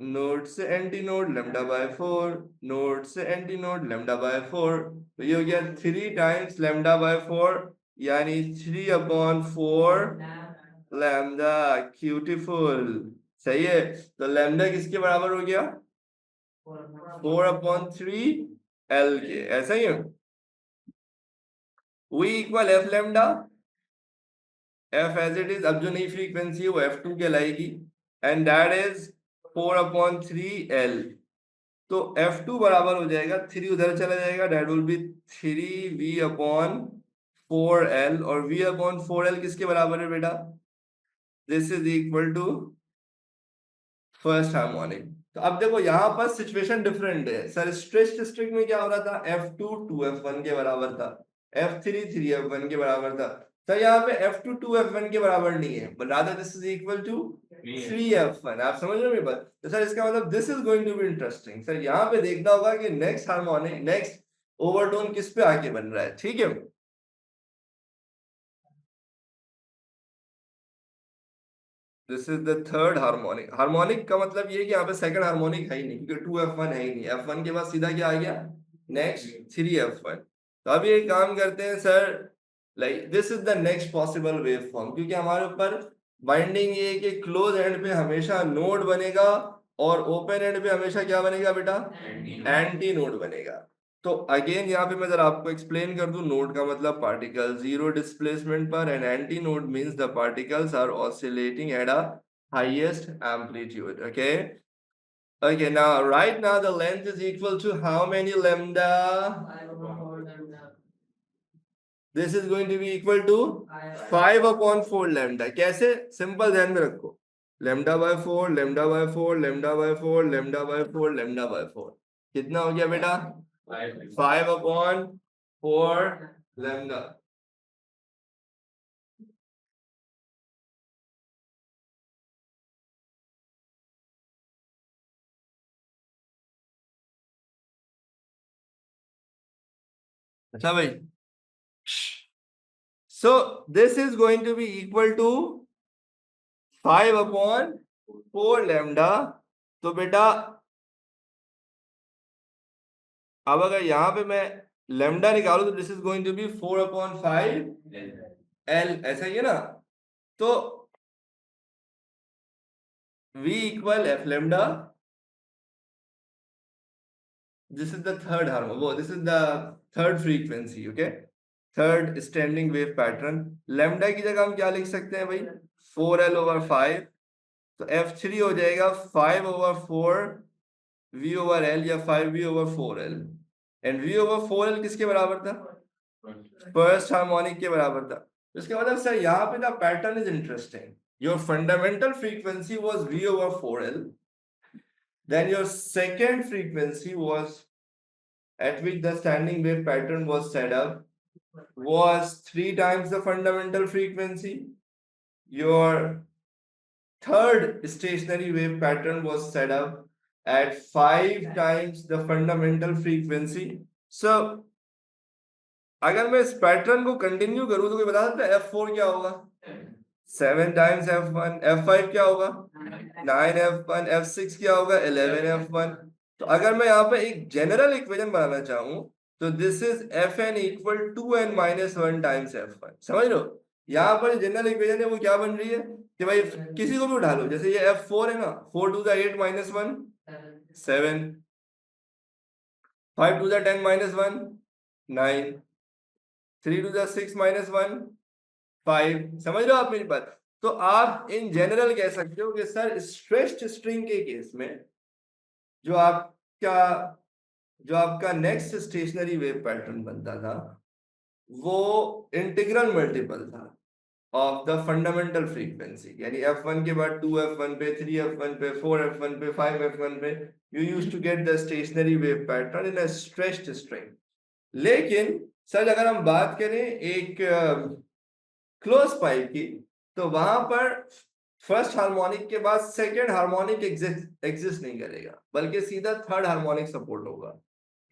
node से anti node lambda by 4, node से एंटी नोड लेमडा बाय 4। तो ये हो गया 3 टाइम्स लेमडा बाय 4, यानी 3/4 लैम्डा। ब्यूटीफुल। सही है। तो लैम्डा किसके बराबर हो गया? 4/3 L के। ऐसा ही है। V equal F lambda, F as it is. अब जो नई फ्रीक्वेंसी है वो F2 कहलाएगी, एंड दैट इज 4/3 L। तो F2 बराबर हो जाएगा, 3 उधर चला जाएगा, दैट विल बी 3V/4L। और V/4L किसके बराबर है बेटा? This is equal to first harmonic. तो अब देखो यहाँ पर सिचुएशन डिफरेंट है सर। स्ट्रेच डिस्ट्रिक्ट में क्या हो रहा था? F2 2F1 के बराबर था, F3 3F1 के बराबर था। तो यहाँ पे F2 2F1 के बराबर नहीं है, but rather this is equal to 3F1। आप समझ रहे हो मेरी बात? तो सर इसका मतलब this is going to be interesting. Sir यहाँ पे देखना होगा कि नेक्स्ट हार्मोनिक, नेक्स्ट ओवरटोन किस पे आके बन रहा है। ठीक है। This is the third harmonic. Harmonic का मतलब ये कि यहाँ पे सेकंड हार्मोनिक है ही नहीं, क्योंकि 2F1 है ही नहीं। F1 के बाद सीधा क्या आ गया? Next 3F1। तो अब ये काम करते हैं sir, like this is the next possible wave form. क्योंकि हमारे ऊपर बाइंडिंग ये है कि क्लोज एंड पे हमेशा नोड बनेगा, और ओपन एंड पे हमेशा क्या बनेगा बेटा? एंटी नोड बनेगा। तो अगेन यहाँ पे मैं जरा आपको एक्सप्लेन कर दूं, नोड का मतलब पार्टिकल जीरो डिस्प्लेसमेंट पर, and anti node means the particles are oscillating at a highest amplitude. Okay, now right now the length is equal to how many lambda? This is going to be equal to 5/4 lambda। कैसे? Simple, ध्यान में रखो, lambda by 4, lambda by 4, lambda by 4, lambda by 4, lambda by 4। कितना हो गया बेटा? 5/4 lambda। अच्छा भाई, so this is going to be equal to 5/4 lambda। तो बेटा अब अगर यहाँ पे मैं लेमडा निकालू, तो this is going to be 4/5 L। ऐसा ही है ना? तो V equal F lambda, this is the third harmonic, वो this is the third frequency. Okay, third standing wave pattern. Lambda की जगह हम क्या लिख सकते हैं भाई? 4L/5। तो F3 हो जाएगा 5/4 V/L, या 5V/4L। And v over 4l किसके बराबर था? फर्स्ट हार्मोनिक के बराबर था। इसके मतलब सर यहाँ पे the pattern is interesting. Your fundamental frequency was v over 4l, then your second frequency was at which the standing wave pattern was set up was 3 times the fundamental frequency. Your third stationary wave pattern was set up at 5 times the fundamental frequency. So अगर मैं इस pattern को continue करूं तो कोई बता सकता है F4 क्या होगा? 7 टाइम्स F1, F5 क्या होगा? 9 F1, F6 क्या होगा? 11 F1। तो अगर मैं यहाँ पे एक जनरल इक्वेशन बनाना चाहूं तो this is Fn equal to n minus 1 times F1। समझ लो यहाँ पर जनरल इक्वेशन है वो क्या बन रही है कि भाई किसी को भी उठा लो, जैसे ये F4 है ना, 4 to the 8 minus 1 7, 5 to the 10 minus 1 9, 3 to the 6 minus 1 5। समझ रहे हो आप मेरी बात? तो आप इन जनरल कह सकते हो कि सर स्ट्रेच्ड स्ट्रिंग के केस में जो आपका जो आपका नेक्स्ट स्टेशनरी वेव पैटर्न बनता था वो इंटीग्रल मल्टीपल था ऑफ द फंडामेंटल फ्रीक्वेंसी, यानी F1 के बाद 2F1 पे, 3F1 पे, 4F1 पे, 5F1 पे you used to get the stationary wave pattern in a stretched string. लेकिन सर अगर हम बात करें एक क्लोज पाइप की तो वहां पर फर्स्ट हार्मोनिक के बाद सेकंड हार्मोनिक एग्जिस्ट नहीं करेगा, बल्कि सीधा थर्ड हार्मोनिक सपोर्ट होगा,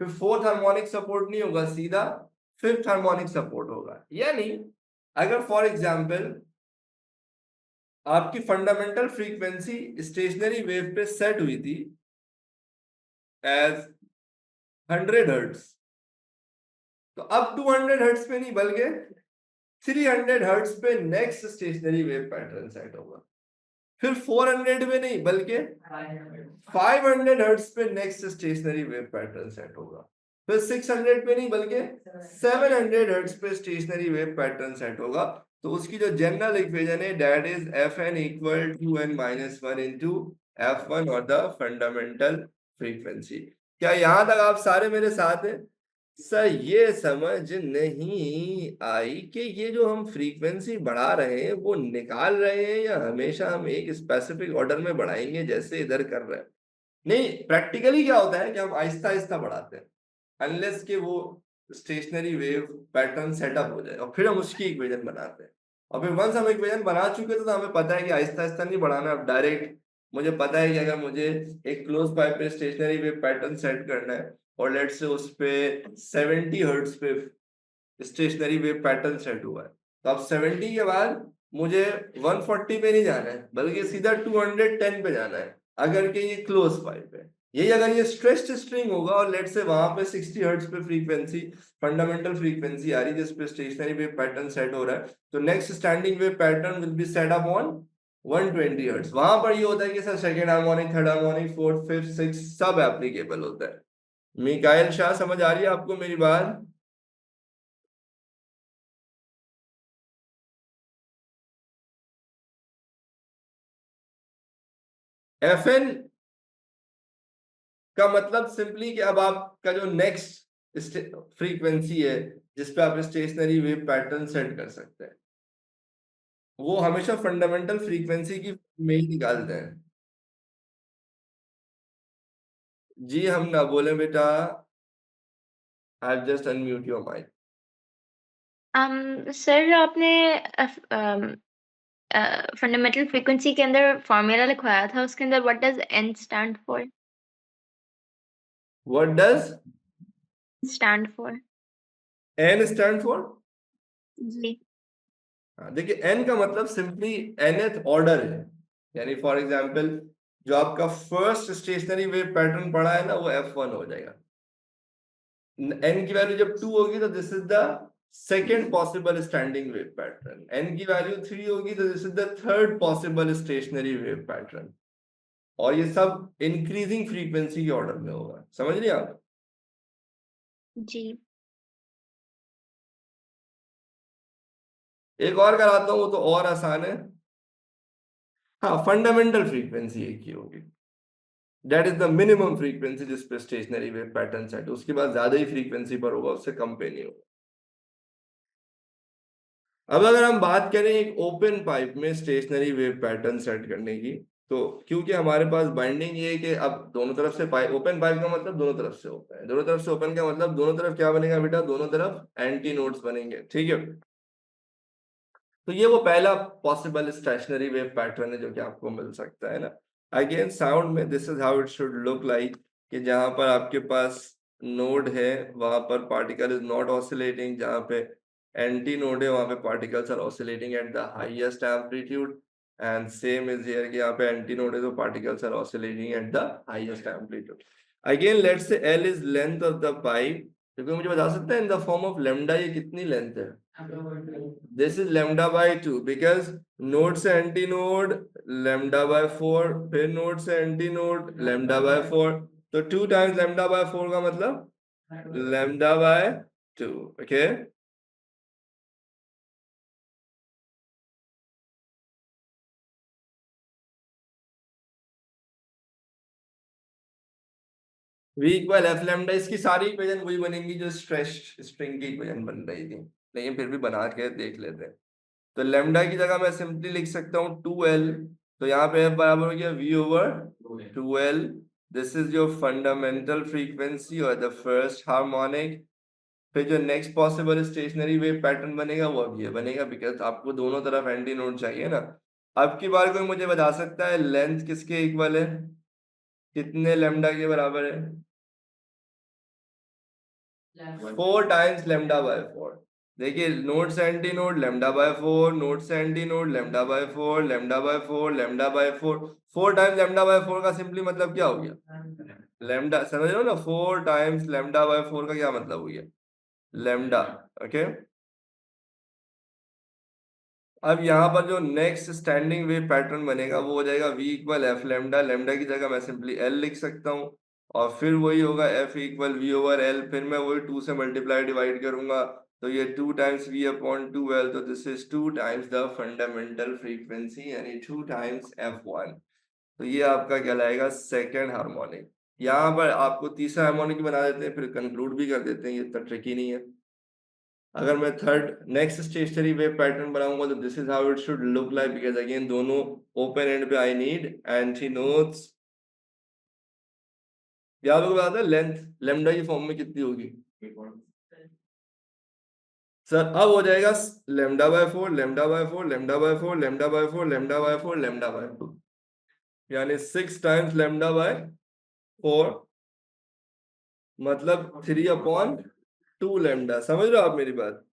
फिर फोर्थ हार्मोनिक सपोर्ट नहीं होगा, सीधा फिफ्थ हार्मोनिक सपोर्ट होगा। यानी अगर फॉर एग्जांपल आपकी फंडामेंटल फ्रीक्वेंसी स्टेशनरी वेव पे सेट हुई थी एज 100 हर्ट्ज, तो अब 200 हर्ट्ज पे नहीं बल्कि 300 हर्ट्ज पे next stationery wave pattern set होगा, फिर 400 में नहीं बल्कि 500 हर्ट्ज पे next stationery wave pattern set होगा, फिर 600 पे नहीं बल्कि 700 हर्ट्ज पे स्टेशनरी वेव पैटर्न सेट होगा। तो उसकी जो जनरल इक्वेशन है that is Fn equal to n minus 1 into F1 और द फंडामेंटल फ्रीक्वेंसी। क्या यहां तक आप सारे मेरे साथ हैं? सर ये समझ नहीं आई कि ये जो हम फ्रीक्वेंसी बढ़ा रहे हैं वो निकाल रहे हैं या हमेशा हम एक स्पेसिफिक ऑर्डर में बढ़ाएंगे जैसे इधर कर रहे हैं। नहीं, प्रैक्टिकली क्या होता है कि हम आहिस्ता आहिस्ता बढ़ाते हैं अनलेस कि वो स्टेशनरी वेव पैटर्न सेटअप हो जाए और फिर हम उसकी इक्वेशन बनाते हैं। और फिर वंस हम इक्वेशन बना चुके तो हमें पता है कि आहिस्ता आहिस्ता नहीं बढ़ाना, अब डायरेक्ट मुझे पता है कि अगर मुझे एक क्लोज पाइप पे स्टेशनरी वेव पैटर्न सेट करना है और लेट से उस पे 70 हर्ट्ज पे स्टेशनरी वेव पैटर्न सेट हुआ है, तो अब 70 के बाद मुझे 140 पे नहीं जाना है बल्कि सीधा 210 पे जाना है अगर कि ये क्लोज पाइप है। यही अगर ये स्ट्रेच्ड स्ट्रिंग होगा और लेट से वहां पे 60 हर्ट्ज पे फ्रीक्वेंसी फंडामेंटल फ्रीक्वेंसी आ रही है जिस पे स्टेशनरी वेव पैटर्न सेट हो रहा है, तो next standing wave pattern will be set up on 120 hertz. वहां पर ये होता है कि sir second harmonic, third harmonic, fourth, fifth, six सब एप्लीकेबल होता है। मिकाइल शाह समझ आ रही है आपको मेरी बात? Fn का मतलब सिंपली कि अब आपका जो नेक्स्ट फ्रीक्वेंसी है जिस पे आप स्टेशनरी वेव पैटर्न सेट कर सकते हैं वो हमेशा फंडामेंटल फ्रीक्वेंसी की में ही निकालते हैं। जी हम ना बोले बेटा, I just unmute your mic. Sir आपने फंडामेंटल फ्रीक्वेंसी के अंदर फॉर्मूला लिखवाया था, उसके अंदर what does n stand for? What does stand for? n stand for? जी। देखिए n का मतलब सिंपली nth ऑर्डर है, यानी फॉर एग्जांपल जो आपका फर्स्ट स्टेशनरी वेव पैटर्न पड़ा है ना वो F1 हो जाएगा। n की वैल्यू जब 2 होगी तो this is the second possible standing wave pattern, n की वैल्यू 3 होगी तो this is the third possible stationary wave pattern, और ये सब इंक्रीजिंग फ्रीक्वेंसी के ऑर्डर में होगा। समझ रहे आप? जी। एक और कराता हूं वो तो और आसान है। हाँ, फंडामेंटल फ्रीक्वेंसी एक ही होगी। That is the minimum frequency जिस पे स्टेशनरी वेव पैटर्न सेट, उसके बाद ज्यादा ही फ्रीक्वेंसी पर होगा, उससे कम पे नहीं होगा। अब अगर हम बात करें एक ओपन पाइप में स्टेशनरी वेव पैटर्न सेट करने की, तो क्योंकि हमारे पास बाइंडिंग ये है कि अब दोनों तरफ से पाइप, ओपन पाइप का मतलब दोनों तरफ से ओपन है, दोनों तरफ से ओपन का मतलब दोनों तरफ क्या बनेगा बेटा, दोनों तरफ एंटी नोड्स बनेंगे, ठीक है। तो ये वो पहला पॉसिबल स्टेशनरी वेव पैटर्न है जो कि आपको मिल सकता है ना। अगेन साउंड में this is how it should look like, कि जहां पर आपके पास नोड है वहां पर पार्टिकल इज नॉट ऑसिलेटिंग, जहां पे एंटी नोड है वहां पे particles are oscillating at the highest amplitude, and same is here कि यहाँ पे एंटी नोड है तो particles are oscillating at the highest amplitude. Again let's say L is length of the pipe, क्योंकि मुझे बता सकता है in the form of lambda ये कितनी लेंथ है। This is lambda by 2 because node से एंटी नोड lambda by 4, फिर नोड से एंटी नोड lambda by 4, तो 2 times lambda by 4 का मतलब lambda by 2, okay? V equal f lambda, इसकी सारी इक्वेशन वही बनेंगी जो स्ट्रेस्ड स्ट्रिंग की इक्वेशन बन रही थी, लेकिन फिर भी बना के देख लेते हैं। तो लेमडा की जगह मैं सिंपली लिख सकता हूँ 2l, तो यहाँ पे f बराबर हो गया v over 2l। This is your fundamental frequency और द फर्स्ट हार्मोनिक। फिर जो next possible stationary wave pattern बनेगा वो अब ये बनेगा, बिकॉज आपको दोनों तरफ एंटी नोड चाहिए ना। अब की बार कोई मुझे बता सकता है लेंथ किसके इक्वल है, कितने लेमडा के बराबर है? 4 टाइम्स लेमडा बाय 4। देखिए नोड से anti node lambda by 4, node से anti node lambda by 4, lambda by 4, lambda by 4, 4 times lambda by 4 का सिंपली मतलब क्या हो गया, लेमडा, समझ रहे हो ना, 4 टाइम्स लेमडा बाय 4 का क्या मतलब हो गया, लेमडा, ओके। अब यहाँ पर जो नेक्स्ट स्टैंडिंग वेव पैटर्न बनेगा वो हो जाएगा v equal F lambda, lambda की जगह मैं सिंपली l लिख सकता हूँ, और फिर वही होगा f equal v over l, फिर मैं वही 2 से मल्टीप्लाई डिवाइड करूंगा, तो ये 2 टाइम्स v अपॉन 2l, तो this is 2 times the fundamental frequency यानी 2 टाइम्स f1। तो ये आपका कहलाएगा सेकेंड हार्मोनिक। यहाँ पर आपको तीसरा हार्मोनिक बना देते हैं, फिर कंक्लूड भी कर देते हैं, ये इतना ट्रिकी नहीं है। अगर मैं third next stationery wave pattern बनाऊंगा तो this is how it should look like, because again दोनों ओपन एंड पे आई नीड एंटी नोड्स। याद होगा बता लेंथ लेमडा की फॉर्म में कितनी होगी सर, अब हो जाएगा lambda by 4, lambda by 4, lambda by 4, lambda by 4, lambda by 4, lambda by 4, यानी 6 टाइम्स लेमडा बाय 4, मतलब 3 अपॉन 2 लेमडा। समझ रहे हो आप मेरी बात?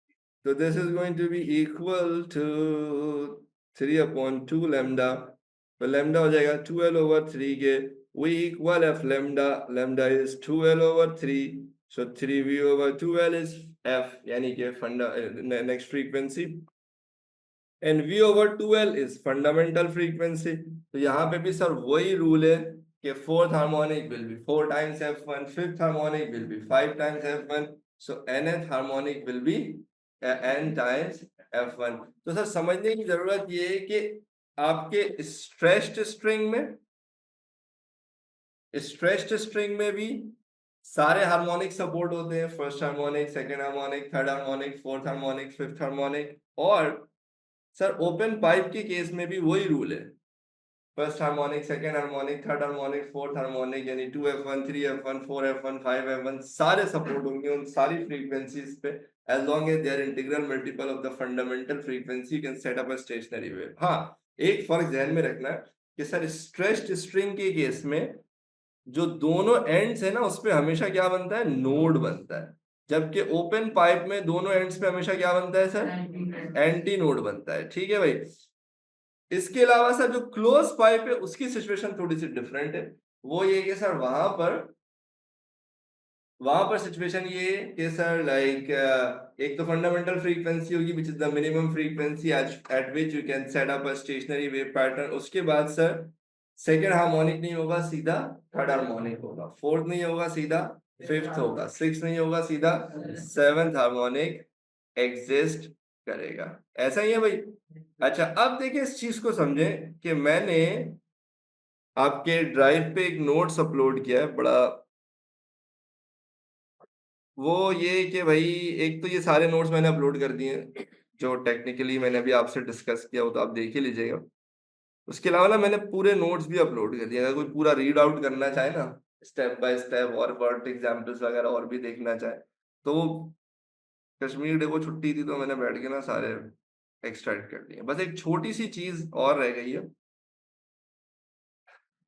तो this is going to be equal to 3 upon 2 lambda, तो लेमडा हो जाएगा 2l ओवर 3 के v equal f lambda, lambda is 2l over 3, so 3v over 2l is f, यानी कि फंडा next frequency, and v over 2l is fundamental frequency. तो यहाँ पे भी सर वही रूल है कि fourth harmonic will be 4 times f1, fifth harmonic will B 5 times f1, so nth harmonic will B n times f1। तो sir समझने की जरूरत ये है कि आपके स्ट्रेस्ड स्ट्रिंग में भी सारे हार्मोनिक सपोर्ट होते हैं, first harmonic, second harmonic, third harmonic, fourth harmonic, fifth harmonic, और सर ओपन पाइप के केस में भी वही रूल है, first harmonic, second harmonic, third harmonic, fourth harmonic, यानी 2f1, 3f1, 4f1, 5f1 सारे सपोर्ट होंगे उन सारी फ्रीक्वेंसीज पे, as long as they are integral multiple of the fundamental frequency you can set up a stationary wave। हाँ, एक फर्क ध्यान में रखना कि सर स्ट्रेस्ड स्ट्रिंग के केस में जो दोनों एंड्स है ना उस पे हमेशा क्या बनता है, नोड बनता है, जबकि ओपन पाइप में दोनों एंड्स पे हमेशा क्या बनता है सर, एंटी नोड बनता है, ठीक है भाई। इसके अलावा सर जो क्लोज पाइप है उसकी सिचुएशन थोड़ी सी डिफरेंट है, वो ये कि सर वहां पर सिचुएशन ये है कि सर लाइक एक तो फंडामेंटल फ्रीक्वेंसी होगी which is the minimum frequency at which you can set up a stationary wave pattern. उसके बाद सर सेकेंड हार्मोनिक नहीं होगा, सीधा थर्ड हार्मोनिक होगा, फोर्थ नहीं होगा, सीधा फिफ्थ होगा, सिक्स नहीं होगा, सीधा सेवेंथ हार्मोनिक एग्जिस्ट करेगा। ऐसा ही है भाई। अच्छा अब देखिए इस चीज को समझे कि मैंने आपके ड्राइव पे एक नोट्स अपलोड किया है बड़ा। वो ये कि भाई, एक तो ये सारे नोट्स मैंने अपलोड कर दिए हैं जो टेक्निकली मैंने अभी आपसे डिस्कस किया, हो तो आप देख ही लीजिएगा। उसके अलावा ना मैंने पूरे नोट्स भी अपलोड कर दिए, अगर कोई पूरा रीड आउट करना चाहे ना स्टेप बाय स्टेप, और वर्ड एग्जांपल्स वगैरह और भी देखना चाहे, तो वो कश्मीर डे को छुट्टी थी तो मैंने बैठ के ना सारे एक्सट्रैक्ट कर दिए। बस एक छोटी सी चीज और रह गई है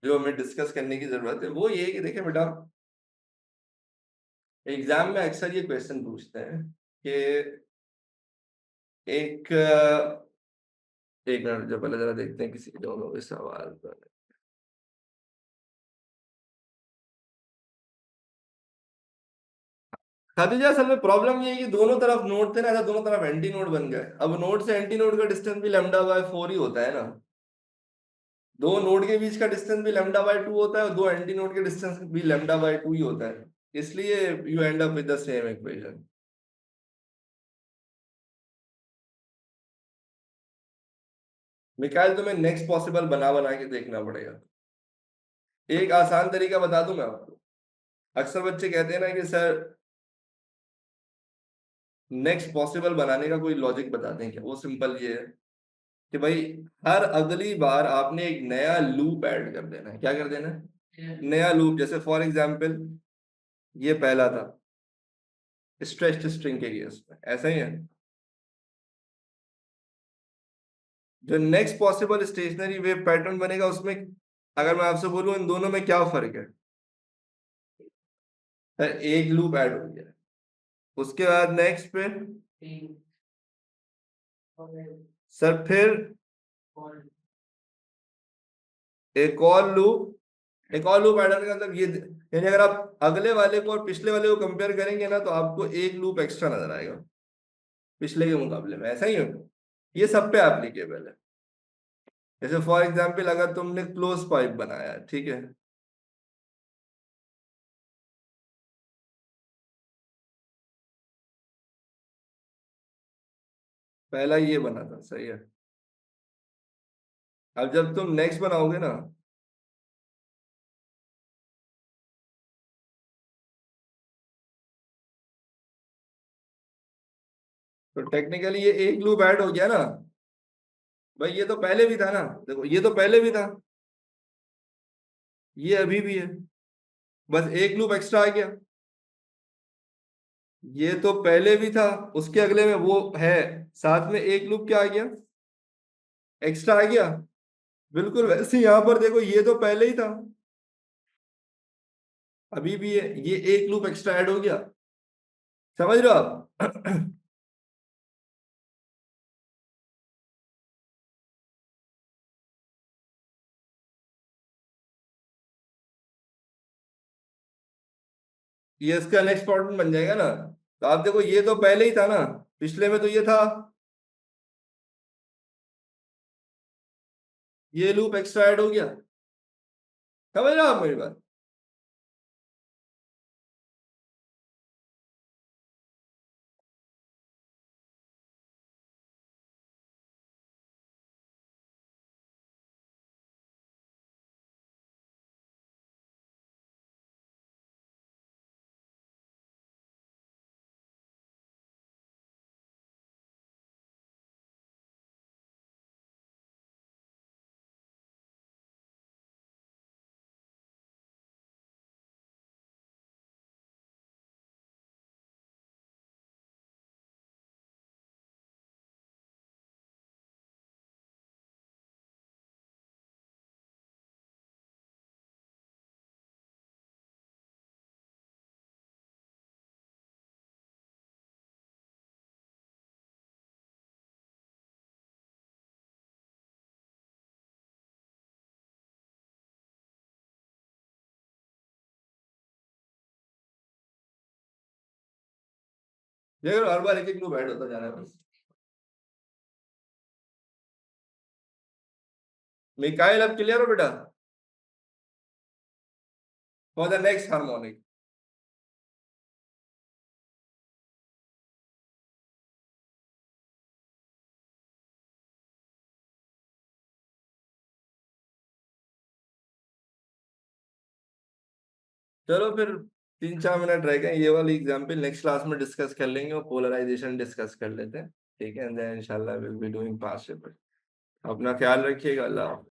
जो हमें डिस्कस करने की जरूरत है, वो ये है कि देखिए बेटा, एग्जाम में अक्सर ये क्वेश्चन पूछते हैं कि एक एक मिनट, जो पहले जरा देखते हैं किसी दोनों के सवाल पर। खादिजा, असल में प्रॉब्लम ये है कि दोनों तरफ नोड थे ना, ऐसा दोनों तरफ एंटी नोड बन गए। अब नोड से एंटी नोड का डिस्टेंस भी लैम्डा बाय 4 ही होता है ना, दो नोड के बीच का डिस्टेंस भी लैम्डा बाय 2 होता है और दो एंटी नोड के डिस्टेंस भी लैम्डा बाय 2 ही होता है, इसलिए you end up with the same equation. Mikail, तुम्हें नेक्स्ट पॉसिबल बना बना के देखना पड़ेगा। एक आसान तरीका बता दूं मैं आपको। अक्सर बच्चे कहते हैं ना कि सर नेक्स्ट पॉसिबल बनाने का कोई लॉजिक बता दें क्या, वो सिंपल ये है कि भाई हर अगली बार आपने एक नया लूप ऐड कर देना है। क्या कर देना है? नया लूप। जैसे फॉर एग्जांपल ये पहला था स्ट्रेच्ड स्ट्रिंग के केस में, ऐसा ही है। जो next possible stationary wave pattern बनेगा उसमें, अगर मैं आपसे बोलूं इन दोनों में क्या फर्क है, सर एक लूप ऐड हो गया। उसके बाद नेक्स्ट पे सर फिर एक और लूप, एक और लूप ऐड होने का मतलब ये, यानी अगर आप अगले वाले को और पिछले वाले को कंपेयर करेंगे ना तो आपको एक लूप एक्स्ट्रा नजर आएगा पिछले के मुकाबले में, ऐसा ही है। ये सब पे एप्लीकेबल है। जैसे फॉर एग्जांपल अगर तुमने क्लोज पाइप बनाया है, ठीक है, पहला ये बना था, सही है। अब जब तुम नेक्स्ट बनाओगे ना, तो टेक्निकली ये एक लूप ऐड हो गया ना। भाई ये तो पहले भी था ना, देखो ये तो पहले भी था, ये अभी भी है, बस एक लूप एक्स्ट्रा आ गया। ये तो पहले भी था, उसके अगले में वो है, साथ में एक लूप क्या आ गया, एक्स्ट्रा आ गया। बिल्कुल वैसे यहाँ पर देखो, ये तो पहले ही था, अभी भी है, ये एक लूप एक्स्ट्रा ऐड हो गया। समझ रहे हो आप? ये इसका नेक्स्ट प्रॉब्लम बन जाएगा ना। तो आप देखो ये तो पहले ही था ना, पिछले में तो ये था, ये लूप एक्स्ट्रा ऐड हो गया। समझ रहे हो आप मेरी बात? देखो हर बार एक एक लूप ऐड होता जा रहा है बस। मिकाइल अब क्लियर हो बेटा? For the next harmonic. चलो फिर 3-4 मिनट रह गए, ये वाली एग्जांपल नेक्स्ट क्लास में डिस्कस कर लेंगे और पोलराइजेशन डिस्कस कर लेते हैं। ठीक है, एंड देन इंशाल्लाह will be doing past paper. अपना ख्याल रखिएगा, अल्लाह हाफ़िज़।